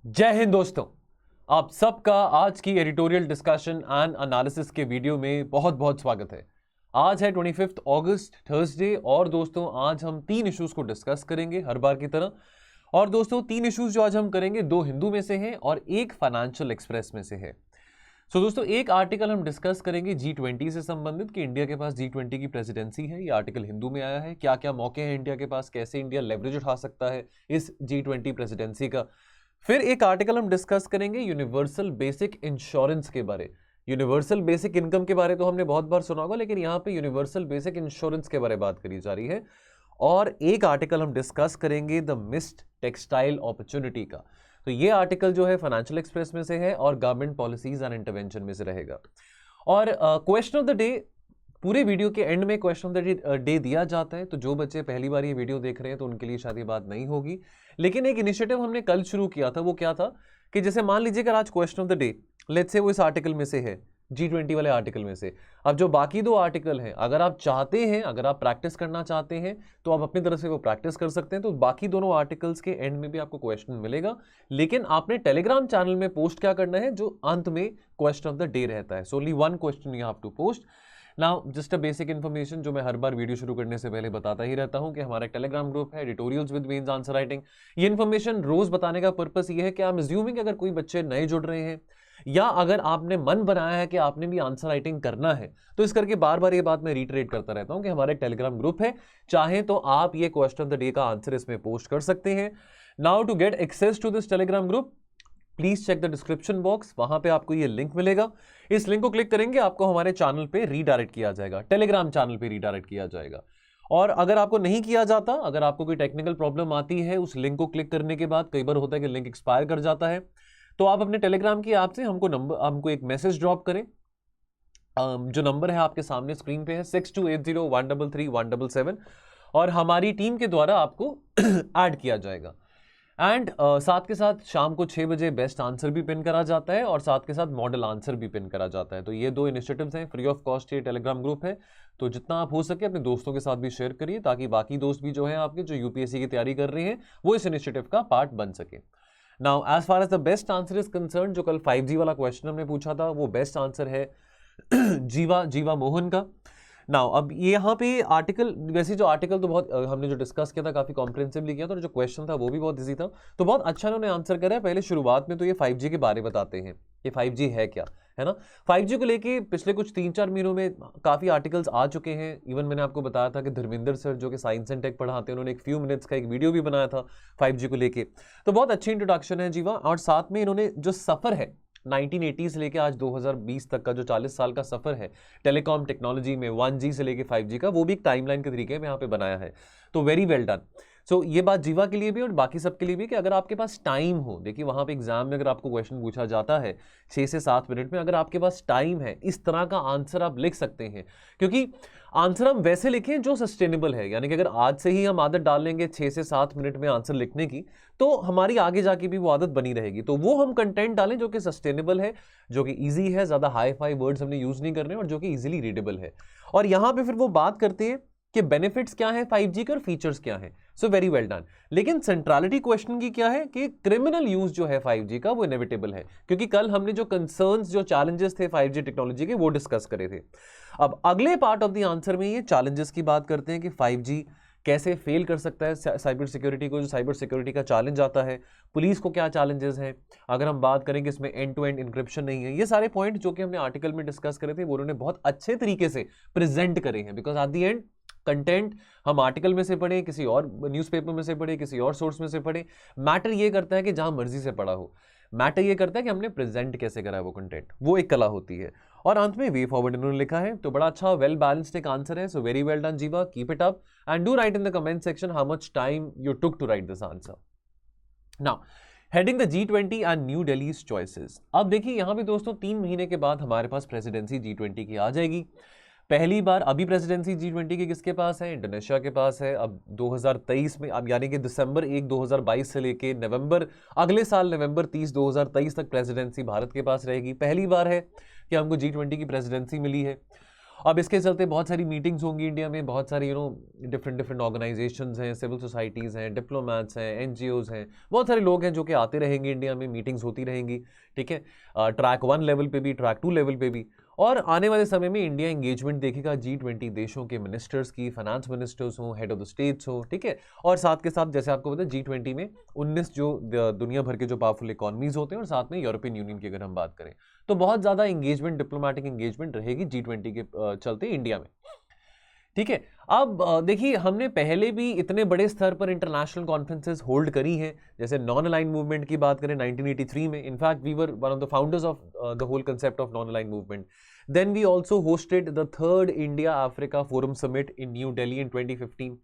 जय हिंद दोस्तों। आप सबका आज की एडिटोरियल डिस्कशन एंड एनालिसिस के वीडियो में बहुत बहुत स्वागत है। आज है 25 अगस्त थर्सडे और दोस्तों आज हम तीन इश्यूज को डिस्कस करेंगे हर बार की तरह। और दोस्तों तीन इश्यूज जो आज हम करेंगे दो हिंदू में से हैं और एक फाइनेंशियल एक्सप्रेस में से है। दोस्तों एक आर्टिकल हम डिस्कस करेंगे G20 से संबंधित कि इंडिया के पास G20 की प्रेसिडेंसी है। ये आर्टिकल हिंदू में आया है, क्या क्या मौके हैं इंडिया के पास, कैसे इंडिया लेवरेज उठा सकता है इस G20 प्रेसिडेंसी का। फिर एक आर्टिकल हम डिस्कस करेंगे यूनिवर्सल बेसिक इंश्योरेंस के बारे। यूनिवर्सल बेसिक इनकम के बारे तो हमने बहुत बार सुना होगा, लेकिन यहाँ पे यूनिवर्सल बेसिक इंश्योरेंस के बारे में बात करी जा रही है। और एक आर्टिकल हम डिस्कस करेंगे द मिस्ड टेक्सटाइल अपॉर्चुनिटी का। तो ये आर्टिकल जो है फाइनेंशियल एक्सप्रेस में से है और गवर्नमेंट पॉलिसीज एंड इंटरवेंशन में से रहेगा। और क्वेश्चन ऑफ द डे, पूरे वीडियो के एंड में क्वेश्चन ऑफ द डे दिया जाता है। तो जो बच्चे पहली बार ये वीडियो देख रहे हैं तो उनके लिए शायद ये बात नहीं होगी, लेकिन एक इनिशिएटिव हमने कल शुरू किया था। वो क्या था कि जैसे मान लीजिए अगर आज question of the day let's say वो इस आर्टिकल में से है, G20 वाले आर्टिकल में से। अब जो बाकी दो आर्टिकल हैं, अगर आप चाहते हैं, अगर आप प्रैक्टिस करना चाहते हैं तो आप अपनी तरफ से वो प्रैक्टिस कर सकते हैं। तो बाकी दोनों आर्टिकल्स के एंड में भी आपको क्वेश्चन मिलेगा, लेकिन आपने टेलीग्राम चैनल में पोस्ट क्या करना है, जो अंत में क्वेश्चन ऑफ द डे रहता है। So only one question you have to post. Now just a basic information जो मैं हर बार वीडियो शुरू करने से पहले बताता ही रहता हूं कि हमारा एक टेलीग्राम ग्रुप है editorials with mains answer writing. ये इन्फॉर्मेशन रोज बताने का पर्पस ये है कि I'm assuming अगर कोई बच्चे नए जुड़ रहे हैं या अगर आपने मन बनाया है कि आपने भी आंसर राइटिंग करना है, तो इस करके बार बार ये बात मैं रिटरेट करता रहता हूं कि हमारा एक टेलीग्राम ग्रुप है, चाहे तो आप ये क्वेश्चन ऑफ द डे का आंसर इसमें पोस्ट कर सकते हैं। Now to get access to this Telegram group please check the description box, वहां पे आपको ये लिंक मिलेगा। इस लिंक को क्लिक करेंगे आपको हमारे चैनल पे रीडायरेक्ट किया जाएगा, टेलीग्राम चैनल पे रीडायरेक्ट किया जाएगा। और अगर आपको नहीं किया जाता, अगर आपको कोई टेक्निकल प्रॉब्लम आती है उस लिंक को क्लिक करने के बाद, कई बार होता है कि लिंक एक्सपायर कर जाता है, तो आप अपने टेलीग्राम की ऐप से हमको एक मैसेज ड्रॉप करें। जो नंबर है आपके सामने स्क्रीन पे है 6280133177 और हमारी टीम के द्वारा आपको ऐड किया जाएगा। एंड साथ के साथ शाम को 6 बजे बेस्ट आंसर भी पिन करा जाता है और साथ के साथ मॉडल आंसर भी पिन करा जाता है। तो ये दो इनिशिएटिव्स हैं, फ्री ऑफ कॉस्ट ये टेलीग्राम ग्रुप है। तो जितना आप हो सके अपने दोस्तों के साथ भी शेयर करिए, ताकि बाकी दोस्त भी जो हैं आपके, जो यूपीएससी की तैयारी कर रहे हैं, वो इस इनिशिएटिव का पार्ट बन सके। Now as far as the best answer is concerned, जो कल 5G वाला क्वेश्चन हमने पूछा था, वो बेस्ट आंसर है जीवा मोहन का। नाउ अब ये यहाँ पे आर्टिकल, वैसे जो आर्टिकल तो बहुत हमने जो डिस्कस किया था काफी कॉम्प्रिहेंसिवली किया था, और जो क्वेश्चन था वो भी बहुत इजी था, तो बहुत अच्छा उन्होंने आंसर करा है। पहले शुरुआत में तो ये 5G के बारे बताते हैं, ये 5G है क्या, है ना। 5G को लेके पिछले कुछ 3-4 महीनों में काफी आर्टिकल्स आ चुके हैं। इवन मैंने आपको बताया था कि धर्मेंद्र सर जो कि साइंस एंड टेक पढ़ाते हैं, उन्होंने एक फ्यू मिनट्स का एक वीडियो भी बनाया था 5G को लेके। तो बहुत अच्छी इंट्रोडक्शन है जीवा, और साथ में इन्होंने जो सफर है 1980 से लेके आज 2020 तक का जो 40 साल का सफर है टेलीकॉम टेक्नोलॉजी में 1G से लेके 5G का, वो भी एक टाइमलाइन के तरीके में यहाँ पे बनाया है। तो वेरी वेल डन। सो ये बात जीवा के लिए भी और बाकी सबके लिए भी कि अगर आपके पास टाइम हो, देखिए वहां पे एग्जाम में अगर आपको क्वेश्चन पूछा जाता है 6 से 7 मिनट में, अगर आपके पास टाइम है, इस तरह का आंसर आप लिख सकते हैं। क्योंकि आंसर हम वैसे लिखें जो सस्टेनेबल है, यानी कि अगर आज से ही हम आदत डाल लेंगे 6 से 7 मिनट में आंसर लिखने की, तो हमारी आगे जाके भी वो आदत बनी रहेगी। तो वो हम कंटेंट डालें जो कि सस्टेनेबल है, जो कि इजी है, ज्यादा हाई फाई वर्ड्स हमने यूज नहीं करने, और जो कि इजीली रीडेबल है। और यहां पे फिर वो बात करते हैं कि बेनिफिट्स क्या है 5G के और फीचर्स क्या है। So very well done. लेकिन सेंट्रलिटी क्वेश्चन की क्या है कि क्रिमिनल यूज जो है 5G का वो इनेविटेबल है, क्योंकि कल हमने जो कंसर्न्स, जो चैलेंजेस थे 5G टेक्नोलॉजी के, वो डिस्कस करे थे। अब अगले पार्ट ऑफ द आंसर में ये चैलेंजेस की बात करते हैं कि 5G कैसे फेल कर सकता है साइबर सिक्योरिटी को, जो साइबर सिक्योरिटी का चैलेंज आता है, पुलिस को क्या चैलेंजेस हैं, अगर हम बात करें कि इसमें एंड टू एंड इंक्रिप्शन नहीं है। ये सारे पॉइंट जो कि हमने आर्टिकल में डिस्कस करे थे, वो उन्होंने बहुत अच्छे तरीके से प्रेजेंट करे हैं। Because at the end content हम आर्टिकल में से पढ़े, किसी और न्यूज़पेपर में से पढ़े, किसी और सोर्स में से पढ़े, मैटर ये करता है कि जहां मर्जी से पढ़ा हो, मैटर ये करता है कि हमने प्रेजेंट कैसे करा है वो कंटेंट, वो एक कला होती है। और अंत में वे फॉरवर्ड इन्होंने लिखा है, तो बड़ा अच्छा वेल बैलेंस्ड एक आंसर है। So very well done Jeeva, keep it up and do write in the comment section how much time you took to write this answer. Now heading the G20 and New Delhi's choices. अब देखिए यहाँ पे दोस्तों 3 महीने के बाद हमारे पास प्रेसिडेंसी G20 की आ जाएगी। पहली बार अभी प्रेसिडेंसी G20 की किसके पास है, इंडोनेशिया के पास है। अब 2023 में, अब यानी कि दिसंबर 1 2022 से लेके नवंबर, अगले साल नवंबर 30 2023 तक प्रेसिडेंसी भारत के पास रहेगी। पहली बार है कि हमको G20 की प्रेसिडेंसी मिली है। अब इसके चलते बहुत सारी मीटिंग्स होंगी इंडिया में, बहुत सारी डिफरेंट डिफरेंट ऑर्गेनाइजेशंस हैं, सिविल सोसाइटीज़ हैं, डिप्लोमैट्स हैं, एनजीओज़ हैं, बहुत सारे लोग हैं जो कि आते रहेंगे इंडिया में, मीटिंग्स होती रहेंगी, ठीक है, ट्रैक 1 लेवल पे भी, ट्रैक 2 लेवल पे भी। और आने वाले समय में इंडिया एंगेजमेंट देखेगा G20 देशों के मिनिस्टर्स की, फाइनेंस मिनिस्टर्स हो, हेड ऑफ द स्टेट्स हो, ठीक है, और साथ के साथ जैसे आपको पता है G20 में 19 जो दुनिया भर के जो पावरफुल इकोनॉमीज होते हैं, और साथ में यूरोपियन यूनियन की अगर हम बात करें, तो बहुत ज़्यादा एंगेजमेंट, डिप्लोमेटिक एंगेजमेंट रहेगी G20 के चलते इंडिया में, ठीक है। अब देखिए, हमने पहले भी इतने बड़े स्तर पर इंटरनेशनल कॉन्फ्रेंसेस होल्ड करी हैं, जैसे नॉन अलाइन मूवमेंट की बात करें 1983 में, in fact we were one of the founders of the whole concept of non aligned movement. Then we also hosted the 3rd India Africa forum summit in New Delhi in 2015।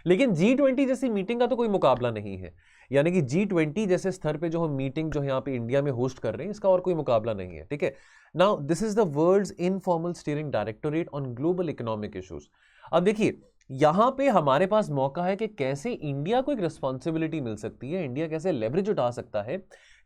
लेकिन G20 जैसी meeting का तो कोई मुकाबला नहीं है, यानी कि G20 जैसे स्तर पे जो हम मीटिंग जो यहाँ पे इंडिया में होस्ट कर रहे हैं, इसका और कोई मुकाबला नहीं है, ठीक है। Now this is the world's informal steering directorate on global economic issues. अब देखिए, यहाँ पे हमारे पास मौका है कि कैसे इंडिया को एक रिस्पॉन्सिबिलिटी मिल सकती है, इंडिया कैसे लेवरेज उठा सकता है,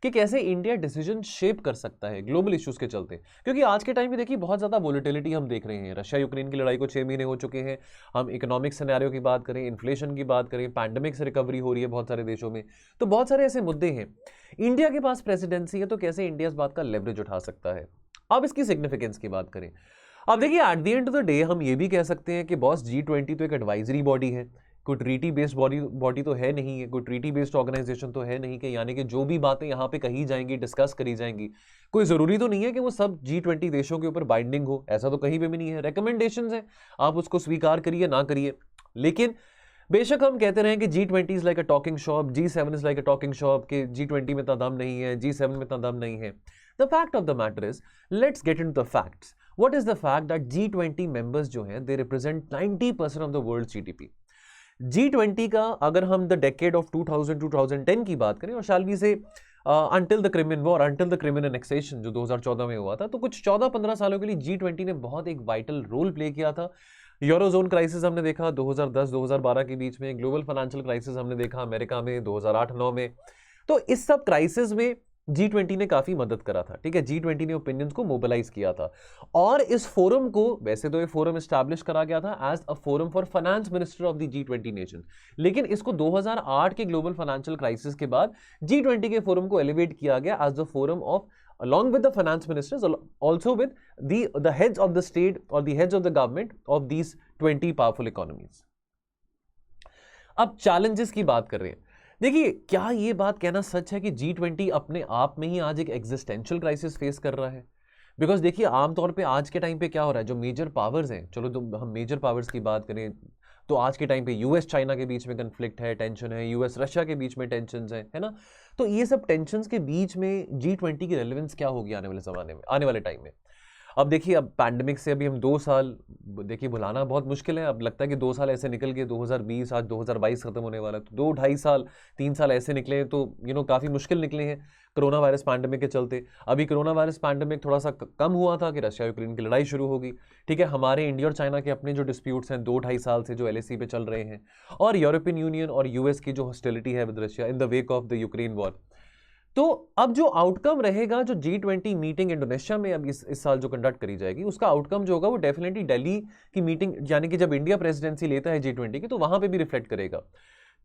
कि कैसे इंडिया डिसीजन शेप कर सकता है ग्लोबल इश्यूज के चलते। क्योंकि आज के टाइम पे देखिए बहुत ज़्यादा वोलेटिलिटी हम देख रहे हैं, रशिया यूक्रेन की लड़ाई को 6 महीने हो चुके हैं, हम इकोनॉमिक सिनेरियो की बात करें, इन्फ्लेशन की बात करें, पैंडेमिक से रिकवरी हो रही है बहुत सारे देशों में, तो बहुत सारे ऐसे मुद्दे हैं। इंडिया के पास प्रेसिडेंसी है, तो कैसे इंडिया इस बात का लेवरेज उठा सकता है। अब इसकी सिग्निफिकेंस की बात करें, अब देखिए at the end of the day हम ये भी कह सकते हैं कि बॉस G20 तो एक एडवाइजरी बॉडी है, कोई ट्रीटी बेस्ड बॉडी तो है नहीं है, कोई ट्रीटी बेस्ड ऑर्गेनाइजेशन तो है नहीं, कि यानी कि जो भी बातें यहाँ पे कही जाएंगी, डिस्कस करी जाएंगी, कोई ज़रूरी तो नहीं है कि वो सब G20 देशों के ऊपर बाइंडिंग हो, ऐसा तो कहीं पे भी नहीं है। रिकमेंडेशंस हैं, आप उसको स्वीकार करिए ना करिए, लेकिन बेशक हम कहते रहे कि G20 is like a talking shop, G7 is like a talking shop, कि G20 में इतना दम नहीं है, G7 में इतना दम नहीं है। The fact of the matter is, let's get into the facts. What is the fact that G20 members जो हैं, they represent 90% of the world GDP। G20 का अगर हम द डेकेड ऑफ 2000-2010 की बात करें, और शाल वी से until the Crimean war, until the Crimean annexation जो 2014 में हुआ था, तो कुछ 14-15 सालों के लिए G20 ने बहुत एक वाइटल रोल प्ले किया था। यूरोजोन क्राइसिस हमने देखा 2010-2012 के बीच में, ग्लोबल फाइनेंशियल क्राइसिस हमने देखा अमेरिका में 2008-9 में। तो इस सब क्राइसिस में G20 ने काफी मदद करा था, ठीक है। G20 ने ओपिनियंस को मोबिलाइज किया था, और इस फोरम को, वैसे तो ये फोरम एस्टैब्लिश करा गया था as a forum for finance minister of the G20 nation, लेकिन इसको 2008 के ग्लोबल फाइनेंशियल क्राइसिस के बाद G20 के फोरम को एलिवेट किया गया as the forum of, along with the finance ministers, also with the heads of the state or the heads of the government of these 20 powerful economies। अब challenges की बात कर रहे हैं, देखिए क्या ये बात कहना सच है कि G20 अपने आप में ही आज एक एग्जिस्टेंशियल क्राइसिस फेस कर रहा है? बिकॉज देखिए आमतौर पे आज के टाइम पे क्या हो रहा है, जो मेजर पावर्स हैं, चलो तो हम मेजर पावर्स की बात करें, तो आज के टाइम पे यूएस चाइना के बीच में कन्फ्लिक्ट है, टेंशन है, यूएस रशिया के बीच में टेंशंस है ना। तो ये सब टेंशंस के बीच में G20 की रेलेवेंस क्या होगी आने वाले ज़माने में, आने वाले टाइम में। अब देखिए, अब पैंडेमिक से अभी हम 2 साल, देखिए भुलाना बहुत मुश्किल है, अब लगता है कि 2 साल ऐसे निकल गए, 2020 आज 2022 खत्म होने वाला है, तो 2-2.5 साल 3 साल ऐसे निकले, तो काफ़ी मुश्किल निकले हैं कोरोना वायरस पैंडेमिक के चलते। अभी कोरोना वायरस पैंडेमिक थोड़ा सा कम हुआ था कि रशिया यूक्रेन की लड़ाई शुरू होगी, ठीक है। हमारे इंडिया और चाइना के अपने जो डिस्प्यूट्स हैं 2-2.5 साल से जो LAC पे चल रहे हैं, और यूरोपियन यूनियन और US की जो हॉस्टिलिटी है with Russia in the wake of the Ukraine war. तो अब जो आउटकम रहेगा, जो G20 मीटिंग इंडोनेशिया में अब इस साल जो कंडक्ट करी जाएगी, उसका आउटकम जो होगा वो डेफिनेटली दिल्ली की मीटिंग, यानी कि जब इंडिया प्रेसिडेंसी लेता है G20 की, तो वहां पे भी रिफ्लेक्ट करेगा।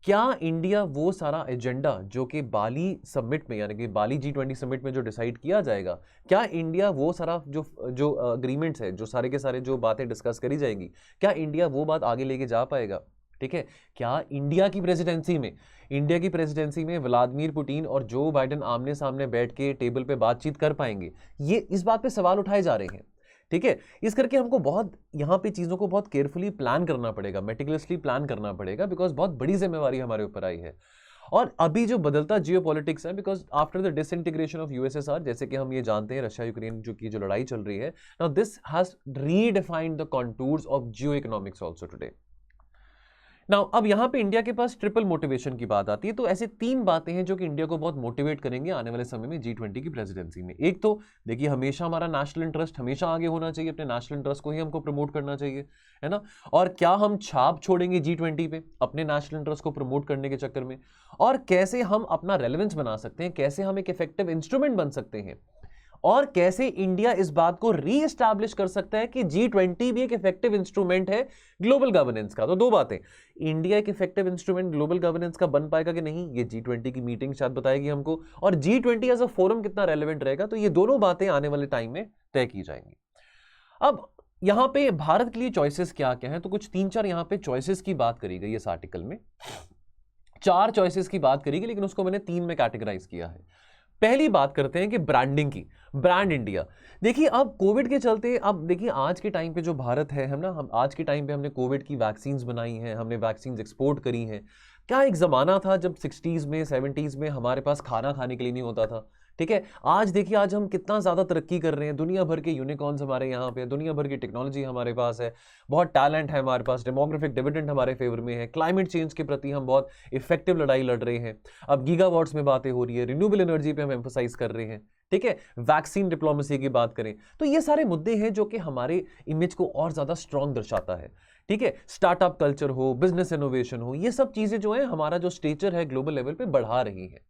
क्या इंडिया वो सारा एजेंडा जो कि बाली समिट में, यानी कि बाली G20 समिट में जो डिसाइड किया जाएगा, क्या इंडिया वो सारा जो अग्रीमेंट्स है, जो सारे के सारे जो बातें डिस्कस करी जाएंगी, क्या इंडिया वो बात आगे लेके जा पाएगा, ठीक है। क्या इंडिया की प्रेसिडेंसी में व्लादिमीर पुतिन और जो बाइडेन आमने सामने बैठ के टेबल पे बातचीत कर पाएंगे, ये इस बात पे सवाल उठाए जा रहे हैं, ठीक है। इस करके हमको बहुत यहाँ पे चीज़ों को बहुत केयरफुली प्लान करना पड़ेगा, मेटिकुलसली प्लान करना पड़ेगा, बिकॉज बहुत बड़ी जिम्मेवारी हमारे ऊपर आई है। और अभी जो बदलता जियोपॉलिटिक्स है, because after the disintegration of USSR, जैसे कि हम ये जानते हैं रशिया यूक्रेन जो लड़ाई चल रही है, now this has redefined the contours of Jio economics also today. Now अब यहाँ पे इंडिया के पास ट्रिपल मोटिवेशन की बात आती है, तो ऐसे 3 बातें हैं जो कि इंडिया को बहुत मोटिवेट करेंगे आने वाले समय में G20 की प्रेसिडेंसी में। एक तो देखिए, हमेशा हमारा नेशनल इंटरेस्ट हमेशा आगे होना चाहिए, अपने नेशनल इंटरेस्ट को ही हमको प्रमोट करना चाहिए, है ना। और क्या हम छाप छोड़ेंगे G20 पे अपने नेशनल इंटरेस्ट को प्रमोट करने के चक्कर में, और कैसे हम अपना रेलेवेंस बना सकते हैं, कैसे हम एक इफेक्टिव इंस्ट्रूमेंट बन सकते हैं और कैसे इंडिया इस बात को रीएस्टैब्लिश कर सकता है कि G20 भी एक इफेक्टिव इंस्ट्रूमेंट है ग्लोबल गवर्नेंस का। तो दो बातें, इंडिया एक इफेक्टिव इंस्ट्रूमेंट ग्लोबल गवर्नेंस का बन पाएगा कि नहीं, ये G20 की मीटिंग शायद बताएगी हमको, और G20 एज अ फोरम कितना रेलेवेंट रहेगा। तो ये दोनों बातें आने वाले टाइम में तय की जाएंगी। अब यहां पे भारत के लिए चॉइसेस क्या क्या हैं, तो कुछ 3-4 यहां पे चॉइसेस की बात करी गई इस आर्टिकल में। 4 चॉइसेस की बात करी गई, लेकिन उसको मैंने 3 में कैटेगराइज किया है। पहली बात करते हैं कि ब्रांडिंग की, ब्रांड इंडिया। देखिए अब कोविड के चलते, अब देखिए आज के टाइम पे जो भारत है, हम आज के टाइम पे हमने कोविड की वैक्सीन्स बनाई हैं, हमने वैक्सीन्स एक्सपोर्ट करी हैं। क्या एक जमाना था जब 60s में 70s में हमारे पास खाना खाने के लिए नहीं होता था, ठीक है। आज देखिए आज हम कितना ज्यादा तरक्की कर रहे हैं, दुनिया भर के यूनिकॉर्न्स हमारे यहाँ पे, दुनिया भर की टेक्नोलॉजी हमारे पास है, बहुत टैलेंट है हमारे पास, डेमोग्राफिक डिविडेंड हमारे फेवर में है, क्लाइमेट चेंज के प्रति हम बहुत इफेक्टिव लड़ाई लड़ रहे हैं। अब गीगावाट्स में बातें हो रही है, रिन्यूएबल एनर्जी पे हम एम्फोसाइज कर रहे हैं, ठीक है। वैक्सीन डिप्लोमेसी की बात करें तो ये सारे मुद्दे हैं जो कि हमारे इमेज को और ज्यादा स्ट्रांग दर्शाता है, ठीक है। स्टार्टअप कल्चर हो, बिजनेस इनोवेशन हो, ये सब चीजें जो है हमारा जो स्टेचर है ग्लोबल लेवल पे बढ़ा रही है,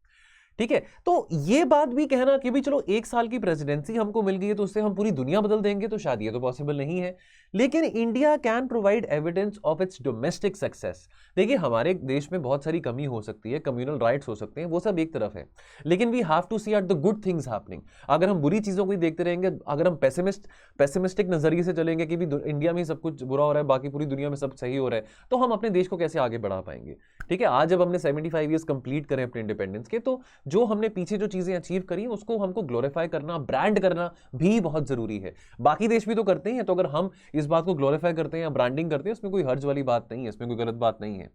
ठीक है। तो ये बात भी कहना कि भी चलो 1 साल की प्रेसिडेंसी हमको मिल गई है तो उससे हम पूरी दुनिया बदल देंगे, तो शायद ये तो पॉसिबल नहीं है। लेकिन India can provide evidence of its domestic success. देखिए हमारे देश में बहुत सारी कमी हो सकती है, कम्युनल राइट्स हो सकते हैं, वो सब एक तरफ है, लेकिन we have to see at the good things happening. अगर हम बुरी चीजों को ही देखते रहेंगे, अगर हम पेसिमिस्टिक नजरिए से चलेंगे कि भी इंडिया में सब कुछ बुरा हो रहा है, बाकी पूरी दुनिया में सब सही हो रहा है, तो हम अपने देश को कैसे आगे बढ़ा पाएंगे, ठीक है। आज जब हमने 75 ईयर्स कंप्लीट करें अपने इंडिपेंडेंस के, तो जो हमने पीछे जो चीजें अचीव करी उसको हमको ग्लोरीफाई करना, ब्रांड करना भी बहुत जरूरी है। बाकी देश भी तो करते हैं, तो अगर हम इस बात को ग्लोरीफाई करते हैं या ब्रांडिंग करते हैं, इसमें कोई हर्ज वाली बात नहीं है, इसमें कोई गलत बात नहीं है।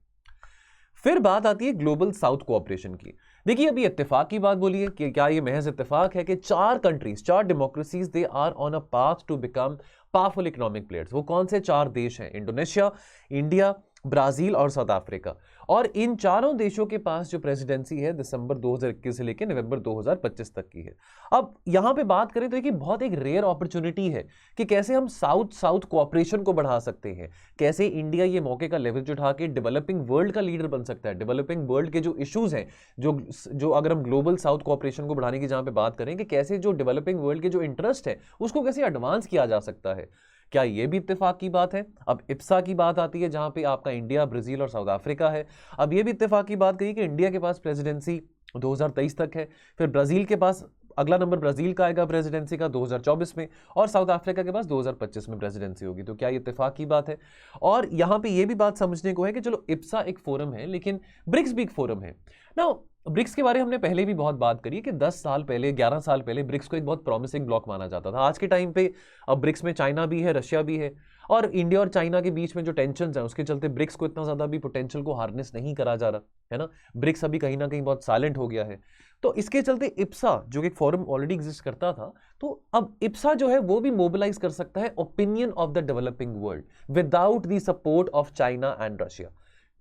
फिर बात आती है ग्लोबल साउथ कोऑपरेशन की। देखिए अभी इत्तेफाक की बात बोली है कि क्या ये महज इत्तेफाक है कि 4 countries, 4 democracies, they are on a path to become powerful economic players. वो कौन से 4 देश हैं? इंडोनेशिया, इंडिया, ब्राजील और साउथ अफ्रीका। और इन चारों देशों के पास जो प्रेसिडेंसी है दिसंबर 2021 से लेकर नवंबर 2025 तक की है। अब यहां पे बात करें तो देखिए बहुत एक रेयर अपॉर्चुनिटी है कि कैसे हम साउथ साउथ कोऑपरेशन को बढ़ा सकते हैं, कैसे इंडिया ये मौके का लेवरेज उठा के डेवलपिंग वर्ल्ड का लीडर बन सकता है। डेवलपिंग वर्ल्ड के जो इश्यूज हैं, जो अगर हम ग्लोबल साउथ कोऑपरेशन को बढ़ाने की जहां पे बात करें कि कैसे जो डेवलपिंग वर्ल्ड के जो इंटरेस्ट है उसको कैसे एडवांस किया जा सकता है, क्या यह भी इत्तेफाक की बात है। अब इप्सा की बात आती है जहां पे आपका इंडिया, ब्राजील और साउथ अफ्रीका है। अब यह भी इत्तेफाक की बात कही कि इंडिया के पास प्रेसिडेंसी 2023 तक है, फिर ब्राजील के पास अगला नंबर ब्राजील का आएगा प्रेसिडेंसी का 2024 में, और साउथ अफ्रीका के पास 2025 में प्रेसिडेंसी होगी। तो क्या ये इत्तेफाक की बात है? और यहां पे ये भी बात समझने को है कि चलो इप्सा एक फोरम है, लेकिन ब्रिक्स भी एक फोरम है ना। ब्रिक्स के बारे में हमने पहले भी बहुत बात करी कि 10 साल पहले, 11 साल पहले ब्रिक्स को एक बहुत प्रॉमिसिंग ब्लॉक माना जाता था। आज के टाइम पे अब ब्रिक्स में चाइना भी है, रशिया भी है, और इंडिया और चाइना के बीच में जो टेंशन है उसके चलते ब्रिक्स को इतना ज्यादा भी पोटेंशियल को हार्नेस नहीं करा जा रहा है ना। ब्रिक्स अभी कहीं ना कहीं बहुत साइलेंट हो गया है। तो इसके चलते इप्सा जो एक फोरम ऑलरेडी एग्जिस्ट करता था, तो अब इप्सा जो है वो भी मोबिलाइज कर सकता है opinion of the developing world without the support of China and Russia,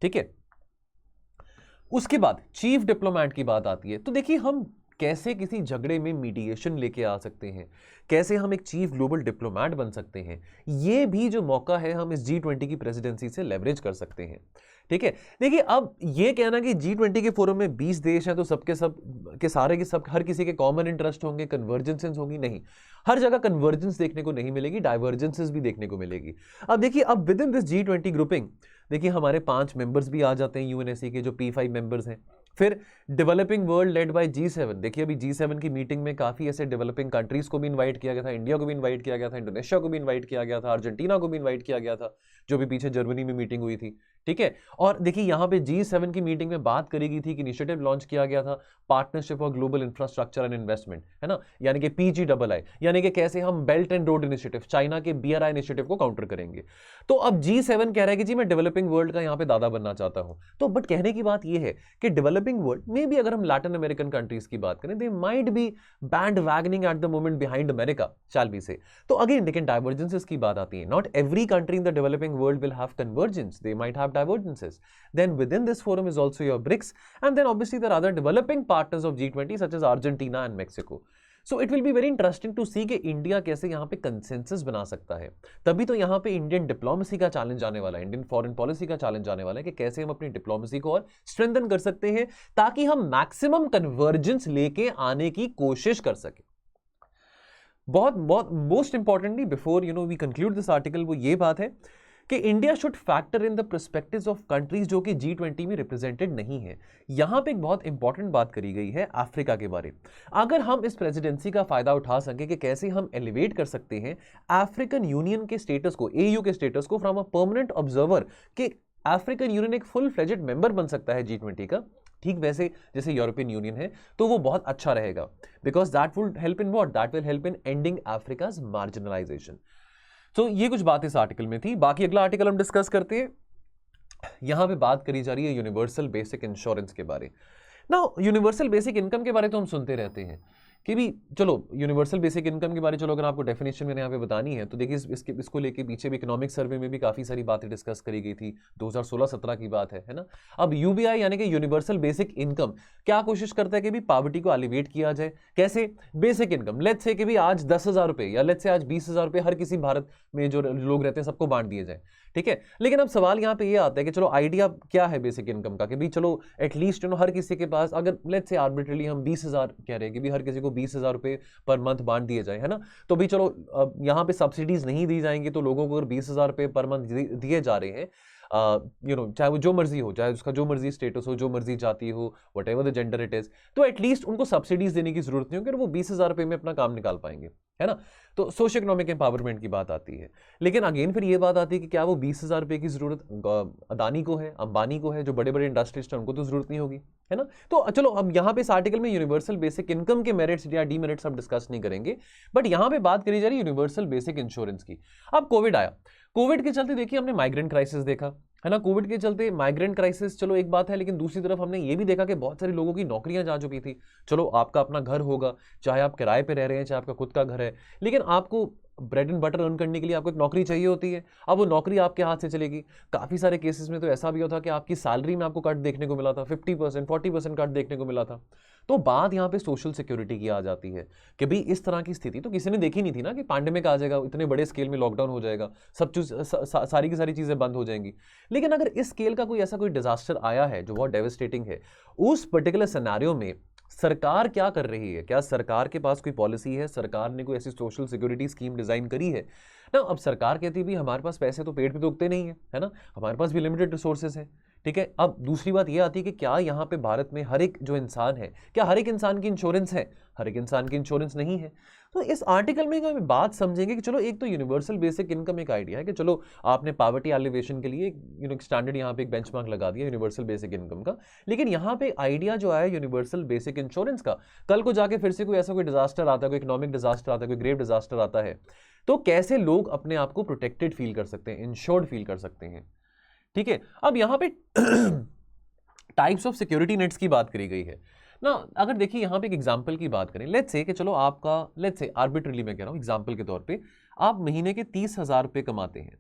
ठीक है। उसके बाद चीफ डिप्लोमेट की बात आती है। तो देखिए हम कैसे किसी झगड़े में मीडिएशन लेके आ सकते हैं, कैसे हम एक चीफ ग्लोबल डिप्लोमेट बन सकते हैं, ये भी जो मौका है हम इस G20 की प्रेसिडेंसी से लेवरेज कर सकते हैं, ठीक है। देखिए अब ये कहना कि G20 के फोरम में 20 देश हैं तो सबके सब के सारे के सब हर किसी के कॉमन इंटरेस्ट होंगे, कन्वर्जेंसेस होंगी, नहीं, हर जगह कन्वर्जेंस देखने को नहीं मिलेगी, डाइवर्जेंसेस भी देखने को मिलेगी। अब देखिए अब with in this G20 grouping देखिए हमारे 5 मेंबर्स भी आ जाते हैं UNSC के, जो P5 मेंबर्स हैं। फिर developing world led by G7। देखिए अभी G7 की मीटिंग में काफी ऐसे डेवलपिंग कंट्रीज को भी इनवाइट किया गया था, इंडिया को भी इनवाइट किया गया था, इंडोनेशिया को भी इनवाइट किया गया था, अर्जेंटीना को भी इनवाइट किया गया था, जो भी पीछे जर्मनी में मीटिंग हुई थी, ठीक है। और देखिए यहाँ पे G7 की मीटिंग में बात करी गई थी कि इनिशिएटिव लॉन्च किया गया था partnership for global infrastructure and investment, है ना, यानी कि PGII, यानी कि कैसे हम belt and road initiative, China के BRI इनिशिएटिव को काउंटर करेंगे। तो अब G7 कह रहा है कि जी मैं डेवलपिंग वर्ल्ड का यहाँ पे दादा बनना चाहता हूं। तो बट कहने की बात यह है कि डेवलपिंग वर्ल्ड में भी अगर हम लैटिन अमेरिकन कंट्रीज की बात करें, they might be bandwagoning at the moment behind America, shall we say. तो अगेन लेकिन डाइवर्जेंसेस की बात आती है। Not every country in the developing world will have convergence, they might have divergences. Then within this forum is also your BRICS, and then obviously there are other developing partners of G20 such as Argentina and Mexico. So it will be very interesting to see कि India कैसे यहाँ पे consensus बना सकता है। तभी तो यहाँ पे इंडियन डिप्लोमेसी का चैलेंज आने वाला है, इंडियन फॉरेन पॉलिसी का चैलेंज आने वाला है कि कैसे हम अपनी डिप्लोमेसी को और स्ट्रेंथन कर सकते हैं ताकि हम मैक्सिमम कन्वर्जेंस लेके आने की कोशिश कर सकें। बहुत बहुत most importantly before we conclude this article, वो ये बात है कि India should factor in the perspectives of countries जो कि G20 में रिप्रेजेंटेड नहीं है। यहां पे एक बहुत इंपॉर्टेंट बात करी गई है अफ्रीका के बारे। अगर हम इस प्रेसिडेंसी का फायदा उठा सके कि कैसे हम एलिवेट कर सकते हैं अफ्रीकन यूनियन के स्टेटस को, AU के स्टेटस को फ्रॉम अ परमानेंट ऑब्जर्वर, कि अफ्रीकन यूनियन एक फुल फ्लेजेड मेंबर बन सकता है G20 का, ठीक वैसे जैसे यूरोपियन यूनियन है, तो वो बहुत अच्छा रहेगा। Because that will help in what, that will help in ending Africa's marginalisation. तो ये कुछ बात इस आर्टिकल में थी। बाकी अगला आर्टिकल हम डिस्कस करते हैं। यहां पे बात करी जा रही है यूनिवर्सल बेसिक इंश्योरेंस के बारे। ना यूनिवर्सल बेसिक इनकम के बारे तो हम सुनते रहते हैं कि भी चलो यूनिवर्सल बेसिक इनकम के बारे, चलो अगर आपको डेफिनेशन मैंने यहाँ पे बतानी है तो देखिए इसको लेके पीछे भी इकोनॉमिक सर्वे में भी काफ़ी सारी बातें डिस्कस करी गई थी, 2016-17 की बात है ना। अब UBI यानी कि यूनिवर्सल बेसिक इनकम क्या कोशिश करता है कि भी पॉवर्टी को एलिवेट किया जाए। कैसे? बेसिक इनकम लेट्स से कि भी आज 10,000 रुपये या लेट्स से आज 20,000 रुपये हर किसी भारत में जो लोग रहते हैं सबको बांट दिए जाए, ठीक है। लेकिन अब सवाल यहाँ पे ये आता है कि चलो आइडिया क्या है बेसिक इनकम का, कि भी चलो एटलीस्ट हर किसी के पास, अगर लेट्स से आर्बिट्रली हम 20,000 कह रहे हैं कि भी हर किसी को 20,000 रुपये पर मंथ बांट दिए जाए, है ना। तो भी चलो यहाँ पे सब्सिडीज नहीं दी जाएंगी, तो लोगों को अगर 20,000 रुपये पर मंथ दिए जा रहे हैं, चाहे वो जो मर्जी हो, चाहे उसका जो मर्जी स्टेटस हो, जो मर्जी जाति हो, what ever the gender it is, तो एटलीस्ट उनको सब्सिडीज देने की जरूरत नहीं होगी और वो 20,000 रुपये में अपना काम निकाल पाएंगे, है ना। तो सोशियो इकोनॉमिक एम्पावरमेंट की बात आती है। लेकिन अगेन फिर ये बात आती है कि क्या वो 20,000 रुपये की जरूरत अदानी को है, अंबानी को है, जो बड़े बड़े इंडस्ट्रिस्ट हैं उनको तो जरूरत नहीं होगी, है ना। तो चलो अब यहाँ पे इस आर्टिकल में यूनिवर्सल बेसिक इनकम के मेरिट्स या डीमेरिट्स हम डिस्कस नहीं करेंगे, बट यहाँ पे बात करी जा रही है यूनिवर्सल बेसिक इंश्योरेंस की। अब कोविड आया, कोविड के चलते देखिए हमने माइग्रेंट क्राइसिस देखा, है ना। कोविड के चलते माइग्रेंट क्राइसिस चलो एक बात है, लेकिन दूसरी तरफ हमने ये भी देखा कि बहुत सारे लोगों की नौकरियां जा चुकी थी। चलो आपका अपना घर होगा, चाहे आप किराए पे रह रहे हैं, चाहे आपका खुद का घर है, लेकिन आपको ब्रेड एंड बटर अर्न करने के लिए आपको एक नौकरी चाहिए होती है। अब वो नौकरी आपके हाथ से चलेगी। काफ़ी सारे केसेस में तो ऐसा भी होता कि आपकी सैलरी में आपको कट देखने को मिला था, 50% 40% कट देखने को मिला था। तो बात यहाँ पे सोशल सिक्योरिटी की आ जाती है कि भाई इस तरह की स्थिति तो किसी ने देखी नहीं थी ना, कि पैंडेमिक आ जाएगा, इतने बड़े स्केल में लॉकडाउन हो जाएगा, सब चीज सारी की सारी चीज़ें बंद हो जाएंगी। लेकिन अगर इस स्केल का कोई ऐसा कोई डिजास्टर आया है जो बहुत डेवास्टेटिंग है, उस पर्टिकुलर सिनेरियो में सरकार क्या कर रही है? क्या सरकार के पास कोई पॉलिसी है? सरकार ने कोई ऐसी सोशल सिक्योरिटी स्कीम डिजाइन करी है ना? अब सरकार कहती भी हमारे पास पैसे तो पेड़ पे तो उगते नहीं है ना, हमारे पास भी लिमिटेड रिसोर्सेज है, ठीक है। अब दूसरी बात यह आती है कि क्या यहाँ पे भारत में हर एक जो इंसान है, क्या हर एक इंसान की इंश्योरेंस है? हर एक इंसान की इंश्योरेंस नहीं है। तो इस आर्टिकल में हम बात समझेंगे कि चलो एक तो यूनिवर्सल बेसिक इनकम एक आइडिया है कि चलो आपने पॉवर्टी एलिवेशन के लिए एक स्टैंडर्ड यहाँ पे एक बेंचमार्क लगा दिया यूनिवर्सल बेसिक इनकम का। लेकिन यहाँ पे आइडिया जो आया यूनिवर्सल बेसिक इंश्योरेंस का, कल को जाके फिर से कोई ऐसा कोई डिजास्टर आता है, कोई इकोनॉमिक डिजास्टर आता है, कोई ग्रेव डिजास्टर आता है, तो कैसे लोग अपने आप को प्रोटेक्टेड फील कर सकते हैं, इंश्योर्ड फील कर सकते हैं, ठीक है। अब यहाँ पे टाइप्स ऑफ सिक्योरिटी नेट्स की बात करी गई है ना। अगर देखिए यहाँ पे एक एग्जांपल की बात करें, लेट्स से कि चलो आपका, लेट्स से आर्बिट्रली मैं कह रहा हूँ एग्जांपल के तौर पे, आप महीने के 30,000 रुपये कमाते हैं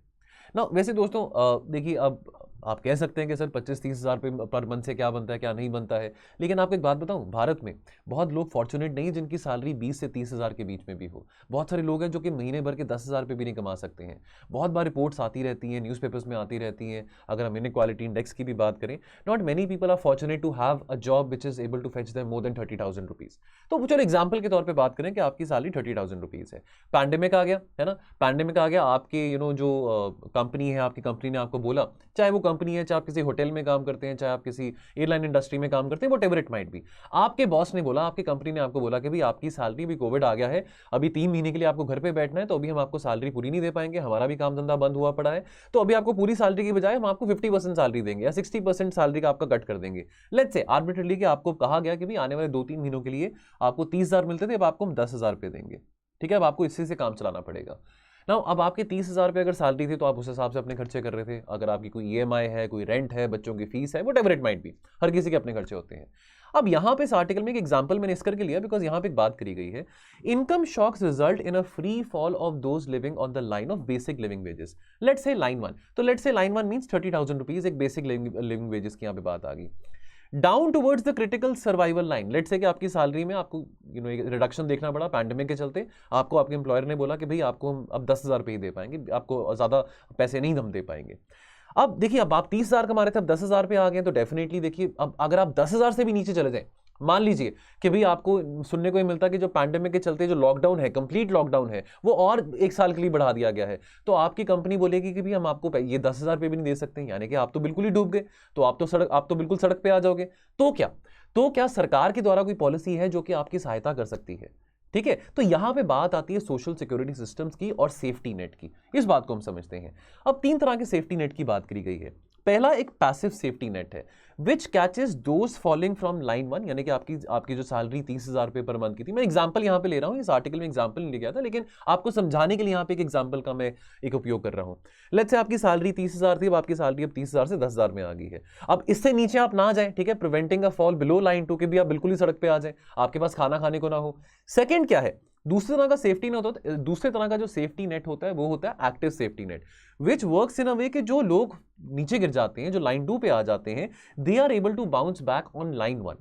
ना। वैसे दोस्तों देखिए अब आप कह सकते हैं कि सर 25-30 हज़ार रुपये पर मंथ से क्या बनता है, क्या नहीं बनता है। लेकिन आपको एक बात बताऊं, भारत में बहुत लोग फॉर्चुनेट नहीं जिनकी सैलरी 20 से 30 हज़ार के बीच में भी हो। बहुत सारे लोग हैं जो कि महीने भर के 10,000 रुपये भी नहीं कमा सकते हैं। बहुत बार रिपोर्ट्स आती रहती हैं, न्यूज़पेपर्स में आती रहती हैं। अगर हम इनइक्वालिटी इंडेक्स की भी बात करें, not many people are fortunate to have a job which is able to fetch them more than 30,000 rupees. तो चलो एग्जाम्पल के तौर पर बात करें कि आपकी सैलरी 30,000 रुपीज़ है, पैंडेमिक आ गया, है ना। पैंडेमिक आ गया, आपके जो कंपनी है, आपकी कंपनी ने आपको बोला, चाहे वो कंपनी है, चाहे आप किसी होटल में काम करते हैं, चाहे आप किसी एयरलाइन इंडस्ट्री में काम करते हैं, व्हाटएवर इट माइट बी, आपके बॉस ने बोला, आपकी कंपनी ने आपको बोला कि भाई आपकी सैलरी, भी कोविड आ गया है, अभी 3 महीने के लिए आपको घर पे बैठना है, तो अभी हम आपको सैलरी पूरी नहीं दे पाएंगे, हमारा भी काम धंधा बंद हुआ पड़ा है, तो अभी आपको पूरी सैलरी की बजाय हम आपको 50% सैलरी देंगे या 60% सैलरी का आपका कट कर देंगे। लेट्स से आर्बिट्रेटली कि आपको कहा गया कि भाई आने वाले 2-3 महीनों के लिए आपको 30,000 मिलते थे, अब आपको हम 10,000 रुपये देंगे, ठीक है। अब आपको इसी से काम चलाना पड़ेगा ना। अब आपके 30,000 रुपये अगर सैलरी थी तो आप उस हिसाब से अपने खर्चे कर रहे थे। अगर आपकी कोई EMI है, कोई रेंट है, बच्चों की फीस है, व्हाटएवर इट माइट बी, हर किसी के अपने खर्चे होते हैं। अब यहाँ पे इस आर्टिकल में एक एग्जांपल मैंने इस करके लिया बिकॉज यहाँ पे एक बात करी गई है, income shocks result in a free fall of those living on the line of basic living wages. Let's say line 1, तो let's say line 1 means 30,000 rupees, एक बेसिक लिविंग वेजेस की यहाँ पे बात आ गई। Down towards the critical survival line, let's say कि आपकी सैलरी में आपको एक रिडक्शन देखना पड़ा पैंडेमिक के चलते, आपको आपके एम्प्लॉयर ने बोला कि भाई आपको हम अब 10,000 रुपये ही दे पाएंगे, आपको ज़्यादा पैसे नहीं हम दे पाएंगे। अब देखिए अब आप 30,000 कमा रहे थे, अब 10,000 रुपये आ गए, तो डेफिनेटली देखिए अब अगर आप 10,000 से भी नीचे चले जाएं, मान लीजिए कि भाई आपको सुनने को ही मिलता कि जो पैंडेमिक के चलते जो लॉकडाउन है, कंप्लीट लॉकडाउन है, वो और 1 साल के लिए बढ़ा दिया गया है, तो आपकी कंपनी बोलेगी कि भाई हम आपको ये 10,000 रुपये भी नहीं दे सकते, यानी कि आप तो बिल्कुल ही डूब गए, तो आप तो बिल्कुल सड़क पे आ जाओगे। तो क्या सरकार के द्वारा कोई पॉलिसी है जो कि आपकी सहायता कर सकती है? ठीक है, तो यहां पे बात आती है सोशल सिक्योरिटी सिस्टम्स की और सेफ्टी नेट की। इस बात को हम समझते हैं। अब 3 तरह के सेफ्टी नेट की बात करी गई है। पहला एक पैसिव सेफ्टी नेट है, which catches those falling from line 1, यानी कि आपकी जो सैलरी 30,000 रुपये पर मंथ की थी, मैं एग्जांपल यहां पे ले रहा हूं, इस आर्टिकल में एग्जांपल नहीं लिया था, लेकिन आपको समझाने के लिए यहां पे एक एग्जांपल का मैं एक उपयोग कर रहा हूं। लेट्स से आपकी सैलरी 30,000 थी, अब आपकी सैलरी अब 30,000 से 10,000 में आ गई है। अब इससे नीचे आप ना जाए, ठीक है, प्रिवेंटिंग अ फॉल बिलो लाइन 2 के भी आप बिल्कुल ही सड़क पे आ जाए, आपके पास खाना खाने को ना हो। सेकंड क्या है, दूसरे तरह का सेफ्टी नेट होता है, दूसरे तरह का जो सेफ्टी नेट होता है वो होता है active safety net, which works in a way कि जो लोग नीचे गिर जाते हैं, जो लाइन 2 पे आ जाते हैं, they are able to bounce back on line 1।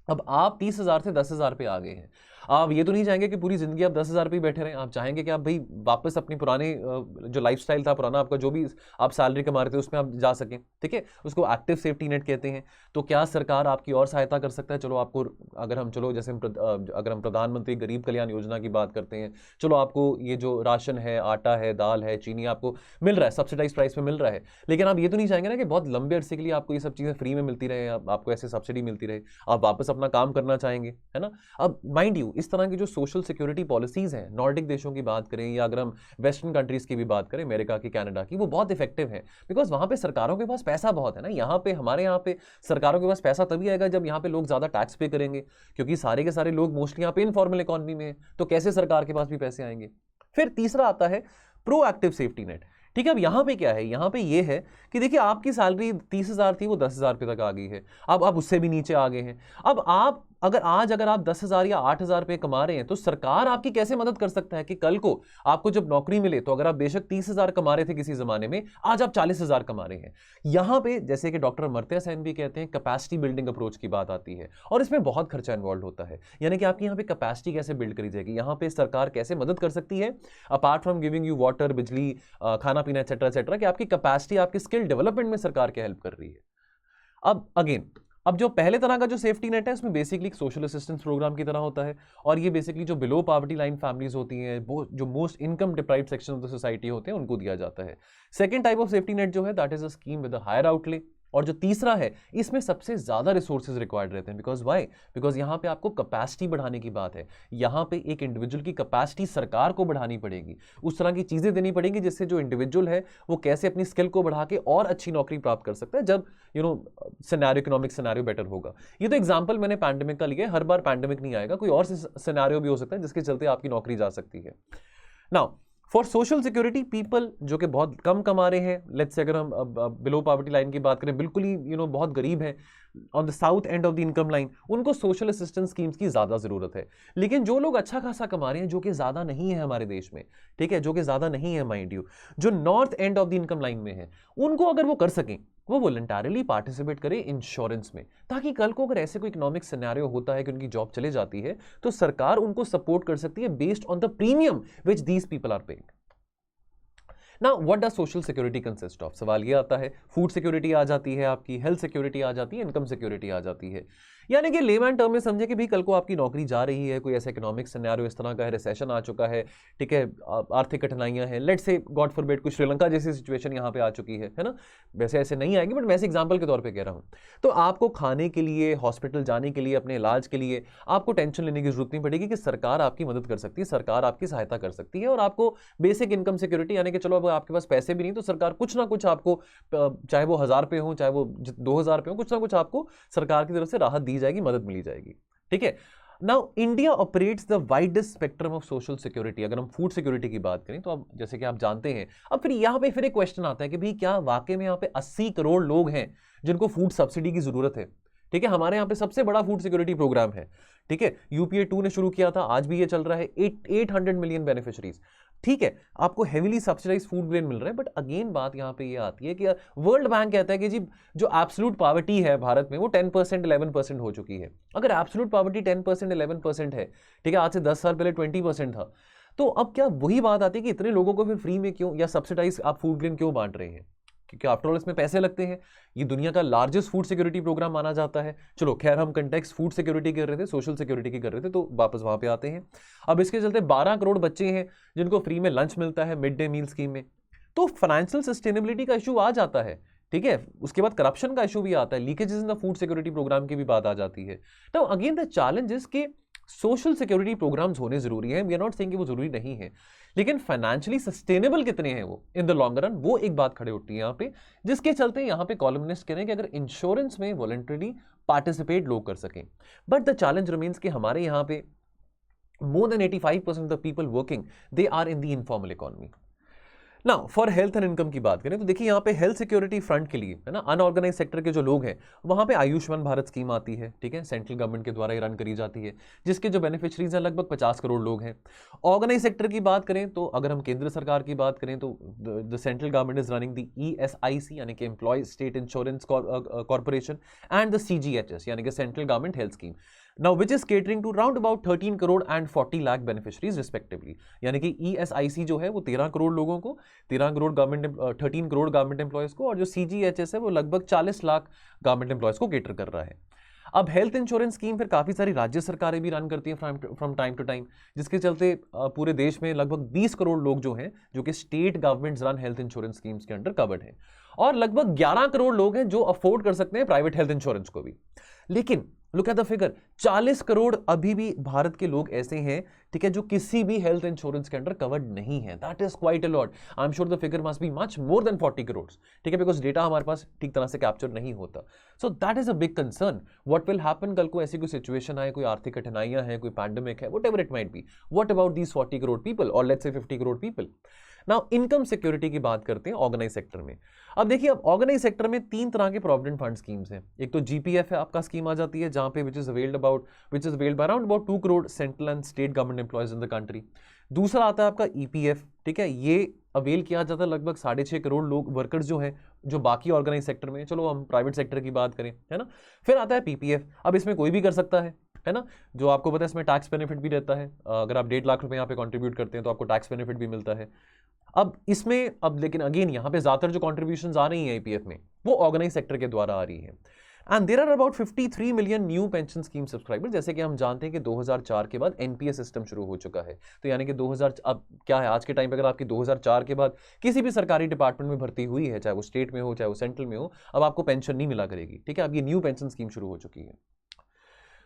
अब आप 30,000 से 10,000 पे आ गए हैं, आप ये तो नहीं चाहेंगे कि पूरी जिंदगी आप 10,000 पे ही बैठे रहें, आप चाहेंगे कि आप भाई वापस अपनी पुराने जो लाइफस्टाइल था, पुराना आपका जो भी आप सैलरी कमा रहे थे उसमें आप जा सकें, ठीक है, उसको एक्टिव सेफ्टी नेट कहते हैं। तो क्या सरकार आपकी और सहायता कर सकता है? चलो आपको, अगर हम प्रधानमंत्री गरीब कल्याण योजना की बात करते हैं, चलो आपको ये जो राशन है, आटा है, दाल है, चीनी आपको मिल रहा है, सब्सिडाइज प्राइस में मिल रहा है, लेकिन आप ये तो नहीं चाहेंगे ना कि बहुत लंबे अरसे के लिए आपको ये सब चीज़ें फ्री में मिलती रहे, आपको ऐसे सब्सिडी मिलती रहे, आप वापस अपना काम करना चाहेंगे, है ना। अब माइंड यू, इस तरह की जो सोशल सिक्योरिटी पॉलिसीज हैं, नॉर्डिक देशों की बात करें या अगर हम वेस्टर्न कंट्रीज की भी बात करें, अमेरिका की, कनाडा की, वो बहुत इफेक्टिव है, बिकॉज वहां पे सरकारों के पास पैसा बहुत है ना। यहाँ पे हमारे यहाँ पे सरकारों के पास पैसा तभी आएगा जब यहाँ पे लोग ज्यादा टैक्स पे करेंगे, क्योंकि सारे के सारे लोग मोस्टली यहाँ पे इनफॉर्मल इकोनॉमी में है, तो कैसे सरकार के पास भी पैसे आएंगे। फिर तीसरा आता है प्रोएक्टिव सेफ्टी नेट। ठीक है, अब यहाँ पे क्या है, यहाँ पे ये है कि देखिए आपकी सैलरी 30,000 थी, वो 10,000 रुपये तक आ गई है, अब आप उससे भी नीचे आ गए हैं। अब आप अगर आप 10,000 या 8,000 रुपये कमा रहे हैं, तो सरकार आपकी कैसे मदद कर सकता है कि कल को आपको जब नौकरी मिले, तो अगर आप बेशक 30,000 कमा रहे थे किसी जमाने में, आज आप 40,000 कमा रहे हैं। यहां पे जैसे कि डॉक्टर अमर्त्य सेन भी कहते हैं, कैपेसिटी बिल्डिंग अप्रोच की बात आती है, और इसमें बहुत खर्चा इन्वॉल्व होता है, यानी कि आपकी यहाँ पे कैपेसिटी कैसे बिल्ड करी जाएगी, यहाँ पे सरकार कैसे मदद कर सकती है, apart from giving you water, बिजली, खाना पीना एक्सेट्रा एक्सेट्रा, कि आपकी कैपेसिटी, आपकी स्किल डेवलपमेंट में सरकार क्या हेल्प कर रही है। अब जो पहले तरह का जो सेफ्टी नेट है, उसमें बेसिकली एक सोशल असिस्टेंस प्रोग्राम की तरह होता है, और ये बेसिकली जो बिलो पॉवर्टी लाइन फैमिलीज होती हैं, वो जो most income deprived section of the society होते हैं, उनको दिया जाता है। Second type of safety net जो है, that is a scheme with a higher outlay, और जो तीसरा है, इसमें सबसे ज्यादा रिसोर्सेज रिक्वायर्ड रहते हैं, बिकॉज यहाँ पे आपको कैपेसिटी बढ़ाने की बात है, यहाँ पे एक इंडिविजुअल की कैपेसिटी सरकार को बढ़ानी पड़ेगी, उस तरह की चीजें देनी पड़ेंगी जिससे जो इंडिविजुअल है वो कैसे अपनी स्किल को बढ़ा के और अच्छी नौकरी प्राप्त कर सकता है, जब इकोनॉमिक सिनेरियो बेटर होगा। ये तो एग्जाम्पल मैंने पैंडेमिक का लिया है, हर बार पैंडेमिक नहीं आएगा, कोई और सिनेरियो भी हो सकता है जिसके चलते आपकी नौकरी जा सकती है। Now for social security, people जो कि बहुत कम कमा रहे हैं, लेट्स से अगर हम बिलो पॉवर्टी लाइन की बात करें, बिल्कुल ही बहुत गरीब है, on the south end of the income line, उनको सोशल असिस्टेंस स्कीम्स की ज्यादा जरूरत है। लेकिन जो लोग अच्छा खासा कमा रहे हैं, जो कि ज्यादा नहीं है हमारे देश में, ठीक है, जो कि ज्यादा नहीं है माइंड यू, जो north end of the income line में है, उनको अगर वो कर सकें, वो वॉलंटरली पार्टिसिपेट करें इंश्योरेंस में, ताकि कल को अगर ऐसे कोई इकोनॉमिक सिनेरियो होता है कि उनकी जॉब चले जाती है, तो सरकार उनको सपोर्ट कर सकती है based on the premium which these people are paying. Now what does social security consist of? सवाल ये आता है, फूड सिक्योरिटी आ जाती है, आपकी हेल्थ सिक्योरिटी आ जाती है, इनकम सिक्योरिटी आ जाती है, यानी कि लेमैन टर्म में समझे कि भी कल को आपकी नौकरी जा रही है, कोई ऐसा इकोनॉमिक सिनेरियो इस तरह का है, रिसेशन आ चुका है, ठीक है, आर्थिक कठिनाइयां हैं, लेट्स से गॉड फॉरबिड कुछ श्रीलंका जैसी सिचुएशन यहाँ पे आ चुकी है ना, वैसे ऐसे नहीं आएगी, बट मैं ऐसे एग्जाम्पल के तौर पे कह रहा हूँ। तो आपको खाने के लिए, हॉस्पिटल जाने के लिए, अपने इलाज के लिए आपको टेंशन लेने की जरूरत नहीं पड़ेगी कि सरकार आपकी मदद कर सकती है, सरकार आपकी सहायता कर सकती है, और आपको बेसिक इनकम सिक्योरिटी, यानी कि चलो अब आपके पास पैसे भी नहीं तो सरकार कुछ ना कुछ आपको, चाहे वो 1,000 रुपये हो, चाहे वो 2,000 रुपये हो, कुछ ना कुछ आपको सरकार की तरफ से राहत दी जाएगी, मदद मिली जाएगी। ठीक है, now India operates the widest spectrum of social security. अगर हम फूड सिक्योरिटी की बात करें तो अब जैसे कि आप जानते हैं, अब फिर यहाँ पे फिर एक क्वेश्चन आता है कि भाई क्या वाकई में यहाँ पे 80 करोड़ लोग हैं जिनको फूड सब्सिडी की जरूरत है? ठीक है, हमारे यहाँ पे सबसे बड़ा फूड सिक्योरिटी प्रोग्राम है, ठीक है, यूपीए 2 ने शुरू किया था, आज भी ये चल रहा है, 800 मिलियन बेनिफिशरीज। ठीक है, आपको हेवीली सब्सिडाइज फूड ग्रेन मिल रहा है, बट अगेन बात यहां पे ये आती है कि वर्ल्ड बैंक कहता है कि जी जो एब्सोल्यूट पॉवर्टी है भारत में वो 10% 11% हो चुकी है। अगर एब्सोल्यूट पॉवर्टी 10% 11% है, ठीक है, आज से 10 साल पहले 20% था, तो अब क्या वही बात आती है कि इतने लोगों को फिर फ्री में क्यों या सब्सिडाइज आप फूड ग्रेन क्यों बांट रहे हैं? क्योंकि आफ्टर ऑल इसमें पैसे लगते हैं। ये दुनिया का लार्जेस्ट फूड सिक्योरिटी प्रोग्राम माना जाता है। चलो खैर, हम कंटेक्स्ट फूड सिक्योरिटी कर रहे थे, सोशल सिक्योरिटी की कर रहे थे, तो वापस वहां पे आते हैं। अब इसके चलते 12 करोड़ बच्चे हैं जिनको फ्री में लंच मिलता है मिड डे मील स्कीम में, तो फाइनेंशियल सस्टेनेबिलिटी का इशू आ जाता है। ठीक है, उसके बाद करप्शन का इशू भी आता है, leakages in the food security programme की भी बात आ जाती है। Now again the challenge is कि सोशल सिक्योरिटी प्रोग्राम्स होने जरूरी है, वी आर नॉट सेइंग कि वो जरूरी नहीं है, लेकिन फाइनेंशियली सस्टेनेबल कितने हैं वो इन द लॉन्ग रन, वो एक बात खड़े उठती है यहाँ पे, जिसके चलते यहाँ पे कॉलमनिस्ट कह रहे हैं कि अगर इंश्योरेंस में वॉलंटरी पार्टिसिपेट लोग कर सकें, बट द चैलेंज रिमेन्स कि हमारे यहाँ पे more than 85% of the people working, they are in the informal economy. Now for health and income की बात करें तो देखिए यहाँ पे हेल्थ सिक्योरिटी फ्रंट के लिए है ना, अनऑर्गेनाइज सेक्टर के जो लोग हैं वहाँ पे आयुष्मान भारत स्कीम आती है, ठीक है, सेंट्रल गवर्नमेंट के द्वारा ये रन करी जाती है, जिसके जो बेनिफिशरीज हैं लगभग 50 करोड़ लोग हैं। ऑर्गेनाइज सेक्टर की बात करें तो अगर हम केंद्र सरकार की बात करें तो the central government is running the ESIC यानी कि employee state insurance corporation and the CGHS यानी कि central government health scheme, now which is catering to round about 13 crore and 40 lakh beneficiaries respectively। यानी कि ESIC जो है वो 13 करोड़ लोगों को, 13 crore government 13 crore government employees को, और जो CGHS है वो लगभग 40 लाख गवर्नमेंट एम्प्लॉयज को केटर कर रहा है। अब हेल्थ इंश्योरेंस स्कीम फिर काफ़ी सारी राज्य सरकारें भी रन करती हैं फ्रॉम टाइम टू टाइम, जिसके चलते पूरे देश में लगभग 20 करोड़ लोग जो हैं जो कि state government run health insurance schemes के अंडर कवर्ड हैं, और लगभग 11 करोड़ लोग हैं जो अफोर्ड कर सकते हैं प्राइवेट हेल्थ इंश्योरेंस को भी। लेकिन look at the figure, 40 crore अभी भी भारत के लोग ऐसे हैं, ठीक है, जो किसी भी हेल्थ इंश्योरेंस के अंडर कवर्ड नहीं है। That is quite a lot. I am sure the figure must be much more than 40 crore, ठीक है, बिकॉज डेटा हमारे पास ठीक तरह से कैप्चर नहीं होता। So that is a big concern. What will happen, कल को ऐसी कोई सिचुएशन आए, कोई आर्थिक कठिनाइयां हैं, कोई पैंडेमिक है, whatever it might be, what about these 40 crore people और let's say 50 crore people. Now income security की बात करते हैं ऑर्गेनाइज सेक्टर में। अब देखिए, अब ऑर्गेनाइज सेक्टर में 3 तरह के प्रोविडेंट फंड स्कीम्स हैं। एक तो GPF है आपका स्कीम आ जाती है, जहां पे which is availed by around about 2 crore central and state government employees in the country. दूसरा आता है आपका EPF, ठीक है, ये अवेल किया जाता है लगभग 6.5 करोड़ लोग वर्कर्स जो हैं जो बाकी ऑर्गेनाइज सेक्टर में, चलो हम प्राइवेट सेक्टर की बात करें, है ना। फिर आता है PPF, अब इसमें कोई भी कर सकता है ना, जो आपको पता है इसमें टैक्स बेनिफिट भी रहता है। अगर आप 1.5 लाख रुपए यहाँ पे कंट्रीब्यूट करते हैं तो आपको टैक्स बेनिफिट भी मिलता है। अब इसमें लेकिन अगेन यहाँ पे ज्यादातर जो कॉन्ट्रीब्यूशंस आ रही हैं EPF में वो ऑर्गेनाइज सेक्टर के द्वारा आ रही है। And there are about 53 million new pension scheme subscriber. जैसे कि हम जानते हैं कि 2004 के बाद NPS सिस्टम शुरू हो चुका है, तो यानी कि 2000 अब क्या है आज के टाइम पे, अगर आपकी 2004 के बाद किसी भी सरकारी डिपार्टमेंट में भर्ती हुई है, चाहे वो स्टेट में हो चाहे वो सेंट्रल में हो, अब आपको पेंशन नहीं मिला करेगी, ठीक है। अब ये न्यू पेंशन स्कीम शुरू हो चुकी है।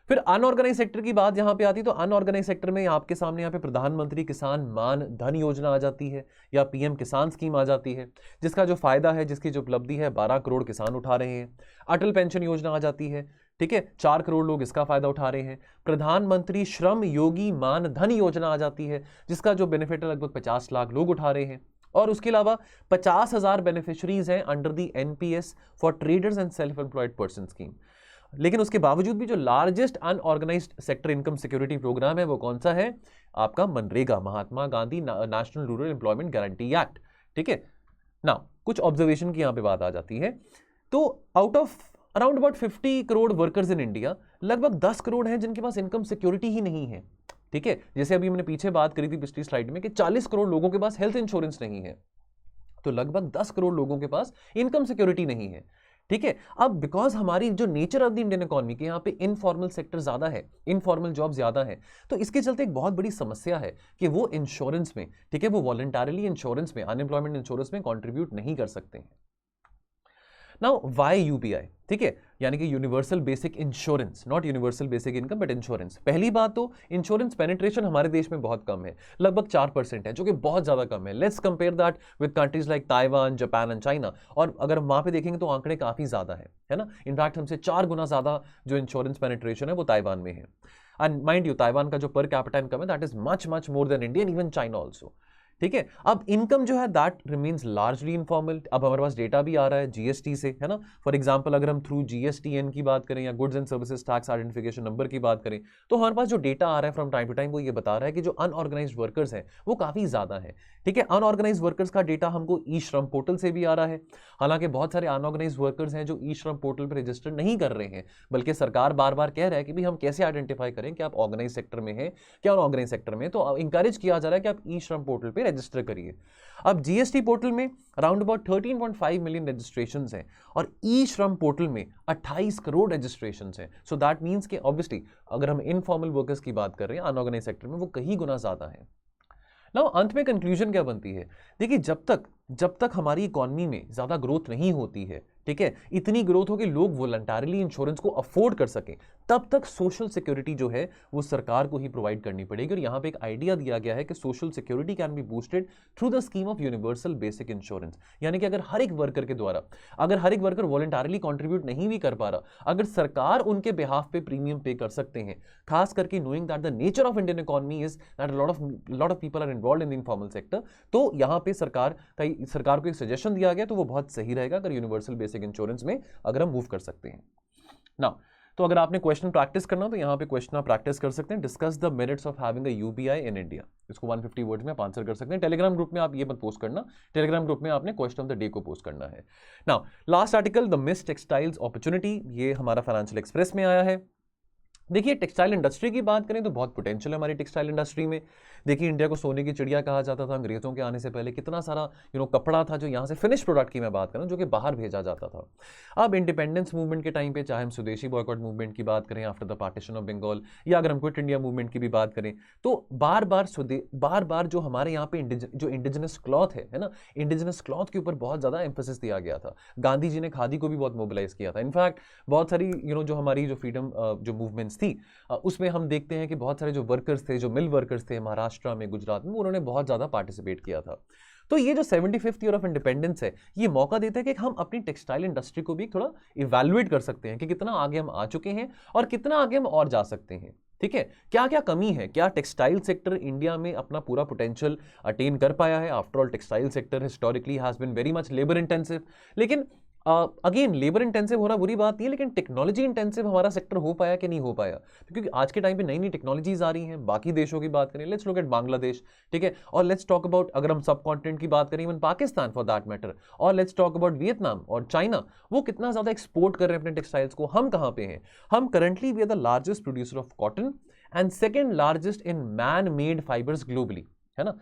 फिर अनऑर्गेनाइज सेक्टर की बात यहां पे आती है, तो अनऑर्गेनाइज सेक्टर में आपके सामने यहाँ पे प्रधानमंत्री किसान मान धन योजना आ जाती है, या PM किसान स्कीम आ जाती है, जिसका जो फायदा है, जिसकी जो उपलब्धि है 12 करोड़ किसान उठा रहे हैं। अटल पेंशन योजना आ जाती है, ठीक है, 4 करोड़ लोग इसका फायदा उठा रहे हैं। प्रधानमंत्री श्रम योगी मान धन योजना आ जाती है, जिसका जो बेनिफिट है लगभग 50 लाख लोग उठा रहे हैं। और उसके अलावा 50,000 बेनिफिशरीज हैं under the NPS for traders and self employed person scheme. लेकिन उसके बावजूद भी जो largest unorganised sector income security programme है वो कौन सा है, आपका MNREGA, Mahatma Gandhi national rural employment guarantee act, ठीक है ना। कुछ ऑब्जर्वेशन की यहां पे बात आ जाती है, तो out of around about 50 crore workers in India, लगभग 10 करोड़ हैं जिनके पास इनकम सिक्योरिटी ही नहीं है, ठीक है। जैसे अभी मैंने पीछे बात करी थी पिछली स्लाइड में कि 40 करोड़ लोगों के पास हेल्थ इंश्योरेंस नहीं है, तो लगभग 10 करोड़ लोगों के पास इनकम सिक्योरिटी नहीं है, ठीक है। अब बिकॉज हमारी जो nature of the Indian economy के यहाँ पे इनफॉर्मल सेक्टर ज्यादा है, इनफॉर्मल जॉब ज्यादा है, तो इसके चलते एक बहुत बड़ी समस्या है कि वो इंश्योरेंस में, ठीक है, वो वॉलंटरली इंश्योरेंस में, अनएम्प्लॉयमेंट इंश्योरेंस में कंट्रीब्यूट नहीं कर सकते हैं। नाउ वाई UBI, ठीक है, यानी कि universal basic insurance, not universal basic income but insurance. पहली बात तो इंश्योरेंस पेनिट्रेशन हमारे देश में बहुत कम है, लगभग 4% है, जो कि बहुत ज्यादा कम है। Let's compare that with countries like Taiwan, Japan and China, और अगर वहां पे देखेंगे तो आंकड़े काफी ज्यादा है ना। इनफैक्ट हमसे 4 गुना ज्यादा जो इंश्योरेंस पेनिट्रेशन है वो ताइवान में है। एंड माइंड यू, ताइवान का जो पर कैपिटा इनकम है that is much more than Indian, even China also, ठीक है। अब इनकम जो है दैट रिमेन्स लार्जली इनफॉर्मल। अब हमारे पास डेटा भी आ रहा है GST से, है ना। फॉर एग्जांपल अगर हम थ्रू GSTN की बात करें या goods and services tax identification number की बात करें, तो हमारे पास जो डेटा आ रहा है फ्रॉम टाइम टू टाइम वो ये बता रहा है कि जो अनऑर्गेनाइज्ड वर्कर्स हैं वो काफी ज्यादा है, ठीक है। अनऑर्गेनाइज्ड वर्कर्स का डेटा हमको ई-श्रम पोर्टल से भी आ रहा है। हालांकि बहुत सारे अनऑर्गेनाइज्ड वर्कर्स हैं जो ई-श्रम पोर्टल पर रजिस्टर नहीं कर रहे हैं, बल्कि सरकार बार बार कह रहा है कि भाई हम कैसे आइडेंटिफाई करें कि आप ऑर्गेनाइज सेक्टर में हैं क्या अनऑर्गेनाइज सेक्टर में, तो इंकरेज किया जा रहा है कि आप ई-श्रम पोर्टल पर रजिस्टर करिए। अब जीएसटी पोर्टल में अराउंड अबाउट 13.5 मिलियन रजिस्ट्रेशन हैं और ई श्रम पोर्टल में 28 करोड़ रजिस्ट्रेशन हैं। सो दैट मीन्स कि ऑब्वियसली अगर हम इनफॉर्मल वर्कर्स की बात कर रहे हैं अनऑर्गेनाइज सेक्टर में, वो कहीं गुना ज्यादा है। नाउ अंत में कंक्लूजन क्या बनती है? देखिए, जब तक हमारी इकोनॉमी में ज्यादा ग्रोथ नहीं होती है, ठीक है, इतनी ग्रोथ हो कि लोग वॉलंटरली इंश्योरेंस को अफोर्ड कर सकें, तब तक सोशल सिक्योरिटी जो है वो सरकार को ही प्रोवाइड करनी पड़ेगी। और यहां पे एक आइडिया दिया गया है कि social security can be boosted through the scheme of universal basic insurance. यानी कि अगर हर एक वर्कर के द्वारा, अगर हर एक वर्कर वॉलंटरली कॉन्ट्रीब्यूट नहीं भी कर पा रहा, अगर सरकार उनके बिहाफ पे प्रीमियम पे कर सकते हैं, खास करके knowing that the nature of Indian economy is that lot of people are involved in the informal sector, तो यहां पे सरकार को एक सजेशन दिया गया, तो वो बहुत सही रहेगा अगर यूनिवर्सल बेसिक इंश्योरेंस में अगर हम मूव कर सकते हैं ना। तो अगर आपने क्वेश्चन प्रैक्टिस करना तो यहां पे क्वेश्चन आप प्रैक्टिस कर सकते हैं। Discuss the merits of having a UBI in India. इसको 150 वर्ड्स में आप आंसर कर सकते हैं। टेलीग्राम ग्रुप में आप ये मत पोस्ट करना, टेलीग्राम ग्रुप में आपने क्वेश्चन ऑफ द डे को पोस्ट करना है। Now last article, the miss textiles opportunity, ये हमारा फाइनेंशियल एक्सप्रेस में आया है। देखिए, टेक्सटाइल इंडस्ट्री की बात करें तो बहुत पोटेंशियल है हमारी टेक्सटाइल इंडस्ट्री में। देखिए, इंडिया को सोने की चिड़िया कहा जाता था अंग्रेजों के आने से पहले। कितना सारा कपड़ा था जो यहाँ से फिनिश प्रोडक्ट की मैं बात करूँ जो कि बाहर भेजा जाता था। अब इंडिपेंडेंस मूवमेंट के टाइम पे, चाहे हम स्वदेशी बॉयकॉट मूवमेंट की बात करें after the partition of Bengal, या अगर हम क्विट इंडिया मूवमेंट की भी बात करें, तो बार बार जो हमारे यहाँ पे जो इंडिजिनस क्लॉथ है ना, इंडिजिनस क्लॉथ के ऊपर बहुत ज़्यादा एम्फेसिस दिया गया था। गांधी जी ने खादी को भी बहुत मोबिलाइज किया था। इनफैक्ट बहुत सारी जो हमारी जो फ्रीडम जो मूवमेंट्स थी, उसमें हम देखते हैं कि बहुत सारे जो वर्कर्स थे, जो मिल वर्कर्स थे महाराष्ट्र में, गुजरात में, उन्होंने बहुत ज़्यादा पार्टिसिपेट किया था। तो ये जो 75th ईयर ऑफ इंडिपेंडेंस है, ये मौका देता है कि हम अपनी टेक्सटाइल इंडस्ट्री को भी थोड़ा इवैल्यूएट कर सकते हैं कि कितना आगे हम आ चुके हैं और कितना आगे हम और जा सकते हैं। ठीक है, क्या क्या कमी है, क्या टेक्सटाइल सेक्टर इंडिया में अपना पूरा पोटेंशियल अटेन कर पाया है? After all textile sector historically has been very much labour intensive. लेकिन अगेन लेबर इंटेंसिव होना बुरी बात नहीं है, लेकिन टेक्नोलॉजी इंटेंसिव हमारा सेक्टर हो पाया कि नहीं हो पाया? क्योंकि आज के टाइम पे नई नई टेक्नोलॉजीज आ रही हैं। बाकी देशों की बात करें, लेट्स लुक एट बांग्लादेश, ठीक है, और लेट्स टॉक अबाउट, अगर हम सब कॉन्टिनेंट की बात करें, even Pakistan for that matter, और लेट्स टॉक अबाउट वियतनाम और चाइना, वो कितना ज्यादा एक्सपोर्ट कर रहे हैं अपने टेक्सटाइल्स को। हम कहाँ पे हैं? हम currently we are the largest producer of cotton and second largest in man made fibres globally, है ना।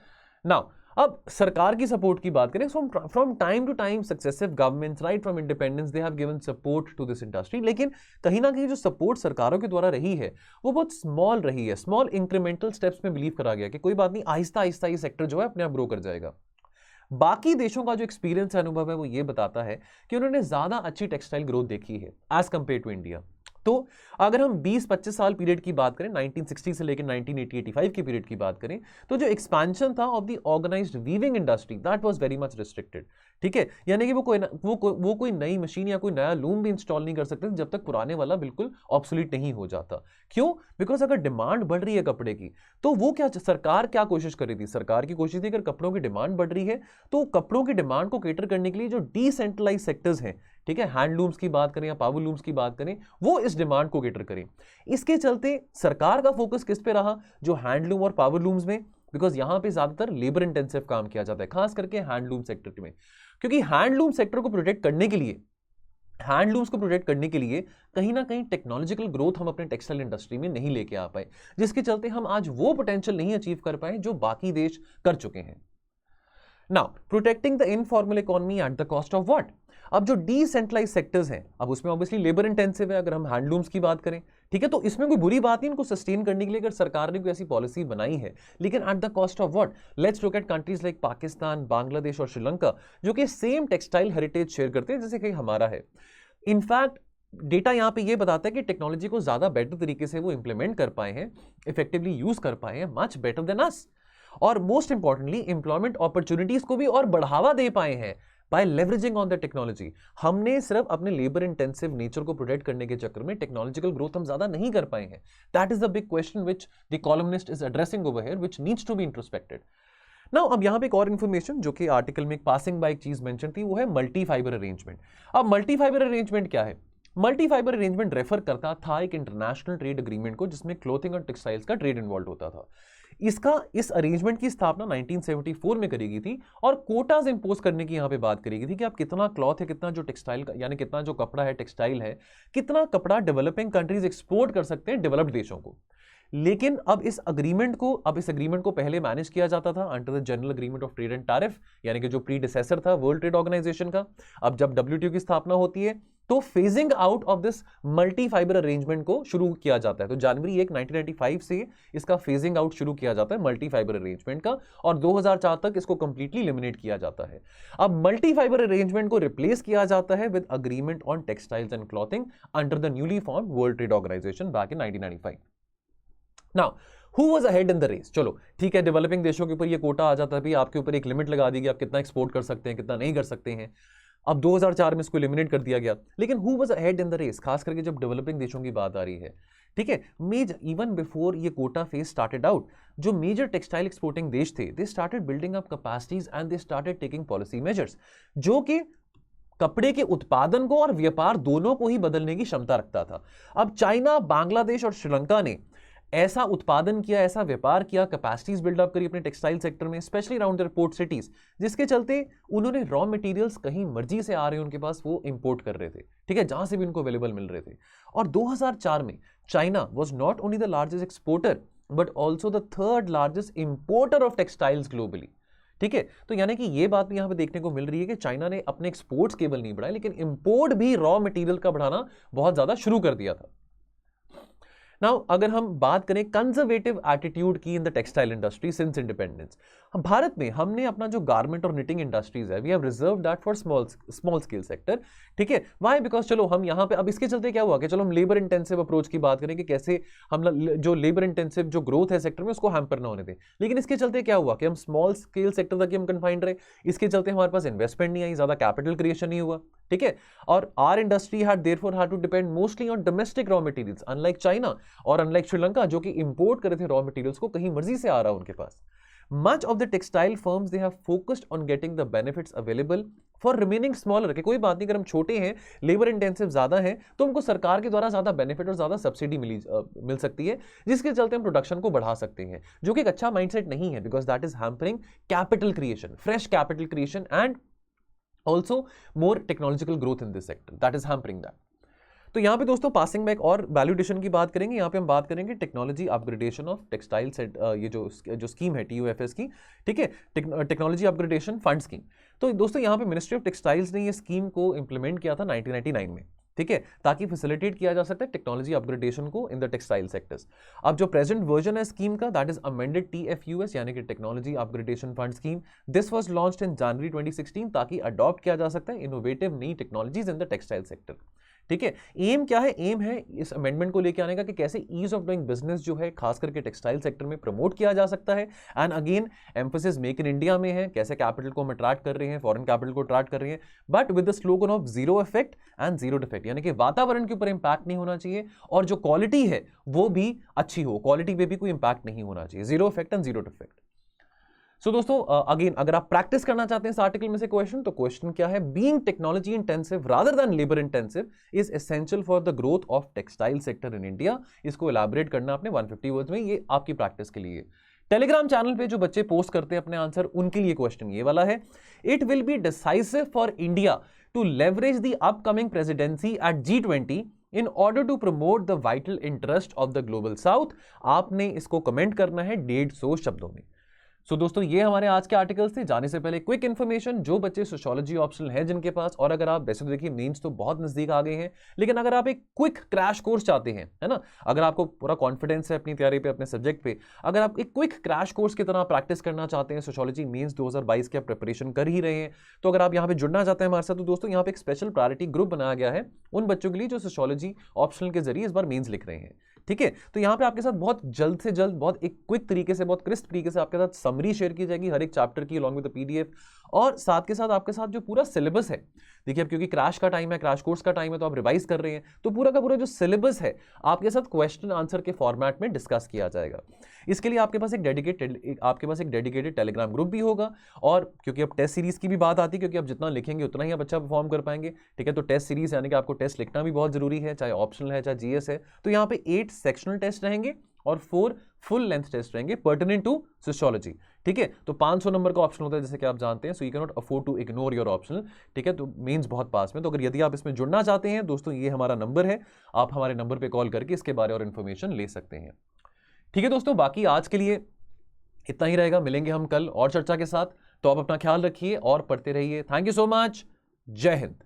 नाउ अब सरकार की सपोर्ट की बात करें, from time to time successive governments right from independence they have given support to this industry, लेकिन कहीं ना कहीं जो सपोर्ट सरकारों के द्वारा रही है वो बहुत स्मॉल रही है। स्मॉल इंक्रीमेंटल स्टेप्स में बिलीव करा गया कि कोई बात नहीं, आहिस्ता आहिस्ता ये सेक्टर जो है अपने आप ग्रो कर जाएगा। बाकी देशों का जो एक्सपीरियंस है, अनुभव है, वो ये बताता है कि उन्होंने ज्यादा अच्छी टेक्सटाइल ग्रोथ देखी है एज कंपेयर टू इंडिया। तो अगर हम 20-25 साल पीरियड की बात करें, 1960 से लेकर 1980-85 के पीरियड की बात करें, तो जो एक्सपेंशन था of the organised weaving industry that was very much restricted. ठीक है, यानी कि वो कोई नई मशीन या कोई नया लूम भी इंस्टॉल नहीं कर सकते जब तक पुराने वाला बिल्कुल ऑब्सोलीट नहीं हो जाता। क्यों? बिकॉज अगर डिमांड बढ़ रही है कपड़े की, तो वो सरकार क्या कोशिश कर रही थी? सरकार की कोशिश थी अगर कपड़ों की डिमांड बढ़ रही है तो कपड़ों की डिमांड को केटर करने के लिए जो डिसेंट्रलाइज सेक्टर्स हैं, ठीक है, हैंडलूम्स की बात करें या पावर लूम्स की बात करें, वो इस डिमांड को केटर करें। इसके चलते सरकार का फोकस किस पे रहा? जो हैंडलूम और पावर लूम्स में, बिकॉज यहां पे ज्यादातर लेबर इंटेंसिव काम किया जाता है, खास करके हैंडलूम सेक्टर में। क्योंकि हैंडलूम सेक्टर को प्रोटेक्ट करने के लिए, हैंडलूम्स को प्रोटेक्ट करने के लिए कहीं ना कहीं टेक्नोलॉजिकल ग्रोथ हम अपने टेक्सटाइल इंडस्ट्री में नहीं लेके आ पाए, जिसके चलते हम आज वो पोटेंशियल नहीं अचीव कर पाए जो बाकी देश कर चुके हैं। Now protecting the informal economy at the cost of what? अब जो डिसेंट्रलाइज सेक्टर्स हैं, अब उसमें ऑब्वियसली लेबर इंटेंसिव है। अगर हम हैंडलूम्स की बात करें, ठीक है, तो इसमें कोई बुरी बात नहीं इनको सस्टेन करने के लिए अगर सरकार ने कोई ऐसी पॉलिसी बनाई है, लेकिन at the cost of what? Let's look at countries like Pakistan, Bangladesh और श्रीलंका, जो कि सेम टेक्सटाइल हेरिटेज शेयर करते हैं जैसे कि हमारा है। इनफैक्ट डेटा यहां पे ये बताता है कि टेक्नोलॉजी को ज्यादा बेटर तरीके से वो इंप्लीमेंट कर पाए हैं, इफेक्टिवली यूज कर पाए हैं, मच बेटर देन अस। और मोस्ट इंपॉर्टेंटली एम्प्लॉयमेंट अपॉर्चुनिटीज को भी और बढ़ावा दे पाए हैं by leveraging on the technology. हमने सिर्फ अपने लेबर इंटेंसिव नेचर को प्रोटेक्ट करने के चक्कर में टेक्नोलॉजिकल ग्रोथ हम ज्यादा नहीं कर पाए हैं। That is the big question which the columnist is addressing over here, which needs to be introspected. Now अब यहां पे एक और इन्फॉर्मेशन जो कि आर्टिकल में एक पासिंग बाय एक चीज मेंशन थी, वो है मल्टी फाइबर अरेंजमेंट। अब मल्टी फाइबर अरेंजमेंट क्या है? मल्टी फाइबर अरेंजमेंट रेफर करता था एक इंटरनेशनल ट्रेड एग्रीमेंट को जिसमें क्लोथिंग और टेक्सटाइल्स का ट्रेड इन्वॉल्व होता था। इस अरेंजमेंट की स्थापना 1974 में करी गई थी और कोटाज इंपोज करने की यहां पे बात करी गई थी कि आप कितना क्लॉथ है, कितना जो टेक्सटाइल का यानी कितना जो कपड़ा है, टेक्सटाइल है, कितना कपड़ा डेवलपिंग कंट्रीज एक्सपोर्ट कर सकते हैं डेवलप्ड देशों को। लेकिन अब इस एग्रीमेंट को पहले मैनेज किया जाता था under the general agreement of trade and tariff, यानी कि जो प्रीडिसेसर था वर्ल्ड ट्रेड ऑर्गेनाइजेशन का। अब जब WTO की स्थापना होती है तो phasing out of this multi fibre arrangement को शुरू किया जाता है। तो जनवरी 1 1995 से इसका फेजिंग आउट शुरू किया जाता है मल्टी फाइबर अरेंजमेंट का, और 2004 तक इसको कंप्लीटली एलिमिनेट किया जाता है। अब मल्टी फाइबर अरेंजमेंट को रिप्लेस किया जाता है with agreement on textiles and clothing under the newly formed world trade organisation back in 1995। Now who was ahead in the race? चलो ठीक है, डेवलपिंग देशों के ऊपर ये कोटा आ जाता है, आपके ऊपर एक लिमिट लगा दी गई, आप कितना एक्सपोर्ट कर सकते हैं, कितना नहीं कर सकते हैं। अब 2004 में इसको एलिमिनेट कर दिया गया, लेकिन who was ahead in the race, खास करके जब डेवलपिंग देशों की बात आ रही है। ठीक है, इवन बिफोर ये कोटा फेज स्टार्टेड आउट, जो मेजर टेक्सटाइल एक्सपोर्टिंग देश थे, they started building up capacities and they started taking policy measures, जो कि कपड़े के उत्पादन को और व्यापार दोनों को ही बदलने की क्षमता रखता था। अब चाइना, बांग्लादेश और श्रीलंका ने ऐसा उत्पादन किया, ऐसा व्यापार किया, कैपेसिटीज बिल्डअप करी अपने टेक्सटाइल सेक्टर में, specially around their port cities, जिसके चलते उन्होंने रॉ मटेरियल्स कहीं मर्जी से आ रहे हैं उनके पास, वो इंपोर्ट कर रहे थे। ठीक है, जहां से भी उनको अवेलेबल मिल रहे थे। और 2004 में China was not only the largest exporter but also the third largest importer of textiles globally. ठीक है, तो यानी कि ये बात भी यहां पे देखने को मिल रही है कि चाइना ने अपने एक्सपोर्ट्स केवल नहीं बढ़ाए, लेकिन इंपोर्ट भी रॉ मटेरियल का बढ़ाना बहुत ज्यादा शुरू कर दिया था। नाउ अगर हम बात करें कंजर्वेटिव एटीट्यूड की in the textile industry since independence, Bharat में हमने अपना जो गारमेंट और निटिंग इंडस्ट्रीज है, we have reserve that for small scale sector. ठीक है, व्हाई? बिकॉज चलो हम यहाँ पे अब इसके चलते क्या हुआ कि चलो हम लेबर इंटेंसिव अप्रोच की बात करें कि कैसे हम जो लेबर इंटेंसिव जो ग्रोथ है सेक्टर में उसको हैम्पर ना होने दें। लेकिन इसके चलते क्या हुआ कि हम स्मॉल स्केल सेक्टर तक हम कन्फाइंड रहे, इसके चलते हमारे पास इन्वेस्टमेंट नहीं आई, ज्यादा कैपिटल क्रिएशन नहीं हुआ। ठीक है, और our industry had therefore had to depend mostly on domestic raw materials, unlike China और अनलाइक श्रीलंका जो कि इंपोर्ट कर रहे थे रॉ मटेरियल्स को, कहीं मर्जी से आ रहा उनके पास। Much of the textile firms they have focused on getting the benefits available for remaining smaller, कि कोई बात नहीं, अगर हम छोटे हैं, लेबर इंटेंसिव ज्यादा है, तो हमको सरकार के द्वारा ज्यादा बेनिफिट और ज्यादा सब्सिडी मिल सकती है, जिसके चलते हम प्रोडक्शन को बढ़ा सकते हैं, जो कि एक अच्छा माइंडसेट नहीं है, because that is hampering capital creation, fresh capital creation and also more technological growth in this sector, that is hampering that. तो यहाँ पे दोस्तों पासिंग में एक और वैल्यूडेशन की बात करेंगे। यहाँ पे हम बात करेंगे technology upgradation of textile set, ये जो स्कीम है TUFS की। ठीक है, टेक्नोलॉजी अपग्रेडेशन फंड स्कीम। तो दोस्तों यहाँ पे मिनिस्ट्री ऑफ टेक्सटाइल्स ने ये स्कीम को इंप्लीमेंट किया था 1999 में। ठीक है, ताकि फैसिलिटेट किया जा सकता है टेक्नोलॉजी अपग्रेडेशन को इन द टेक्सटाइल सेक्टर्स। अब जो प्रेजेंट वर्जन है स्कीम का, दैट इज अमेंडेड TFUS, यानी कि technology upgradation fund scheme. This was launched in January 2016 ताकि अडॉप्ट किया जा सकता है इनोवेटिव नई technologies in the textile sector. ठीक है, एम क्या है? एम है इस अमेंडमेंट को लेकर आने का कि कैसे ईज ऑफ डूइंग बिजनेस जो है खास करके टेक्सटाइल सेक्टर में प्रमोट किया जा सकता है। And again emphasis make in India में है, कैसे कैपिटल को हम अट्रैक्ट कर रहे हैं, फॉरेन कैपिटल को अट्रैक्ट कर रहे हैं, but with the slogan of zero effect and zero defect, यानी कि वातावरण के ऊपर इंपैक्ट नहीं होना चाहिए और जो क्वालिटी है वो भी अच्छी हो, क्वालिटी पे भी कोई इंपैक्ट नहीं होना चाहिए, zero effect and zero defect. So दोस्तों अगेन अगर आप प्रैक्टिस करना चाहते हैं इस आर्टिकल में से क्वेश्चन, तो क्वेश्चन क्या है? Being technology intensive rather than labour intensive is essential for the growth of textile sector in India. इसको एलैबोरेट करना आपने 150 वर्ड्स में, ये आपकी प्रैक्टिस के लिए। टेलीग्राम चैनल पे जो बच्चे पोस्ट करते हैं अपने आंसर, उनके लिए क्वेश्चन ये वाला है, it will be decisive for India to leverage the upcoming presidency at G20 in order to promote the vital interest of the global south। आपने इसको कमेंट करना है 150 शब्दों में। सो दोस्तों ये हमारे आज के आर्टिकल्स थे। जाने से पहले क्विक इन्फॉर्मेशन, जो बच्चे सोशियोलॉजी ऑप्शनल है जिनके पास, और अगर आप वैसे तो देखिए मेंस तो बहुत नजदीक आ गए हैं, लेकिन अगर आप एक क्विक क्रैश कोर्स चाहते हैं, है ना, अगर आपको पूरा कॉन्फिडेंस है अपनी तैयारी पे, अपने सब्जेक्ट पे, अगर आप एक क्विक क्रैश कोर्स की तरह प्रैक्टिस करना चाहते हैं, सोशियोलॉजी मेंस 2022 की आप प्रिपरेशन कर ही रहे हैं, तो अगर आप यहाँ पे जुड़ना चाहते हैं हमारे साथ, तो दोस्तों यहाँ पे एक स्पेशल प्रायोरिटी ग्रुप बनाया गया है उन बच्चों के लिए जो सोशियोलॉजी ऑप्शनल के जरिए इस बार मेंस लिख रहे हैं। ठीक है, तो यहाँ पे आपके साथ बहुत जल्द से जल्द, बहुत एक क्विक तरीके से, बहुत क्रिस्प तरीके से आपके साथ समरी शेयर की जाएगी हर एक चैप्टर की, अलॉन्ग विद द PDF, और साथ के साथ आपके साथ जो पूरा सिलेबस है, देखिए अब क्योंकि क्रैश का टाइम है, क्रैश कोर्स का टाइम है, तो आप रिवाइज कर रहे हैं, तो पूरा का पूरा जो सिलेबस है आपके साथ क्वेश्चन आंसर के फॉर्मेट में डिस्कस किया जाएगा। इसके लिए आपके पास एक डेडिकेटेड टेलीग्राम ग्रुप भी होगा, और क्योंकि अब टेस्ट सीरीज की भी बात आती है, क्योंकि आप जितना लिखेंगे उतना ही आप अच्छा परफॉर्म कर पाएंगे। ठीक है, तो टेस्ट सीरीज यानी कि आपको टेस्ट लिखना भी बहुत जरूरी है, चाहे ऑप्शनल है चाहे GS है। तो यहाँ पे 8 सेक्शनल टेस्ट रहेंगे और 4 फुल लेंथ टेस्ट रहेंगे पर्टिनेंट टू सोशियोलॉजी। ठीक है, तो 500 नंबर का ऑप्शन होता है जैसे कि आप जानते हैं, so you can not afford to ignore your optional. ठीक है, तो मेंस बहुत पास में, तो अगर यदि आप इसमें जुड़ना चाहते हैं दोस्तों, ये हमारा नंबर है, आप हमारे नंबर पे कॉल करके इसके बारे और इन्फॉर्मेशन ले सकते हैं। ठीक है दोस्तों, बाकी आज के लिए इतना ही रहेगा, मिलेंगे हम कल और चर्चा के साथ। तो आप अपना ख्याल रखिए और पढ़ते रहिए। थैंक यू सो मच, जय हिंद।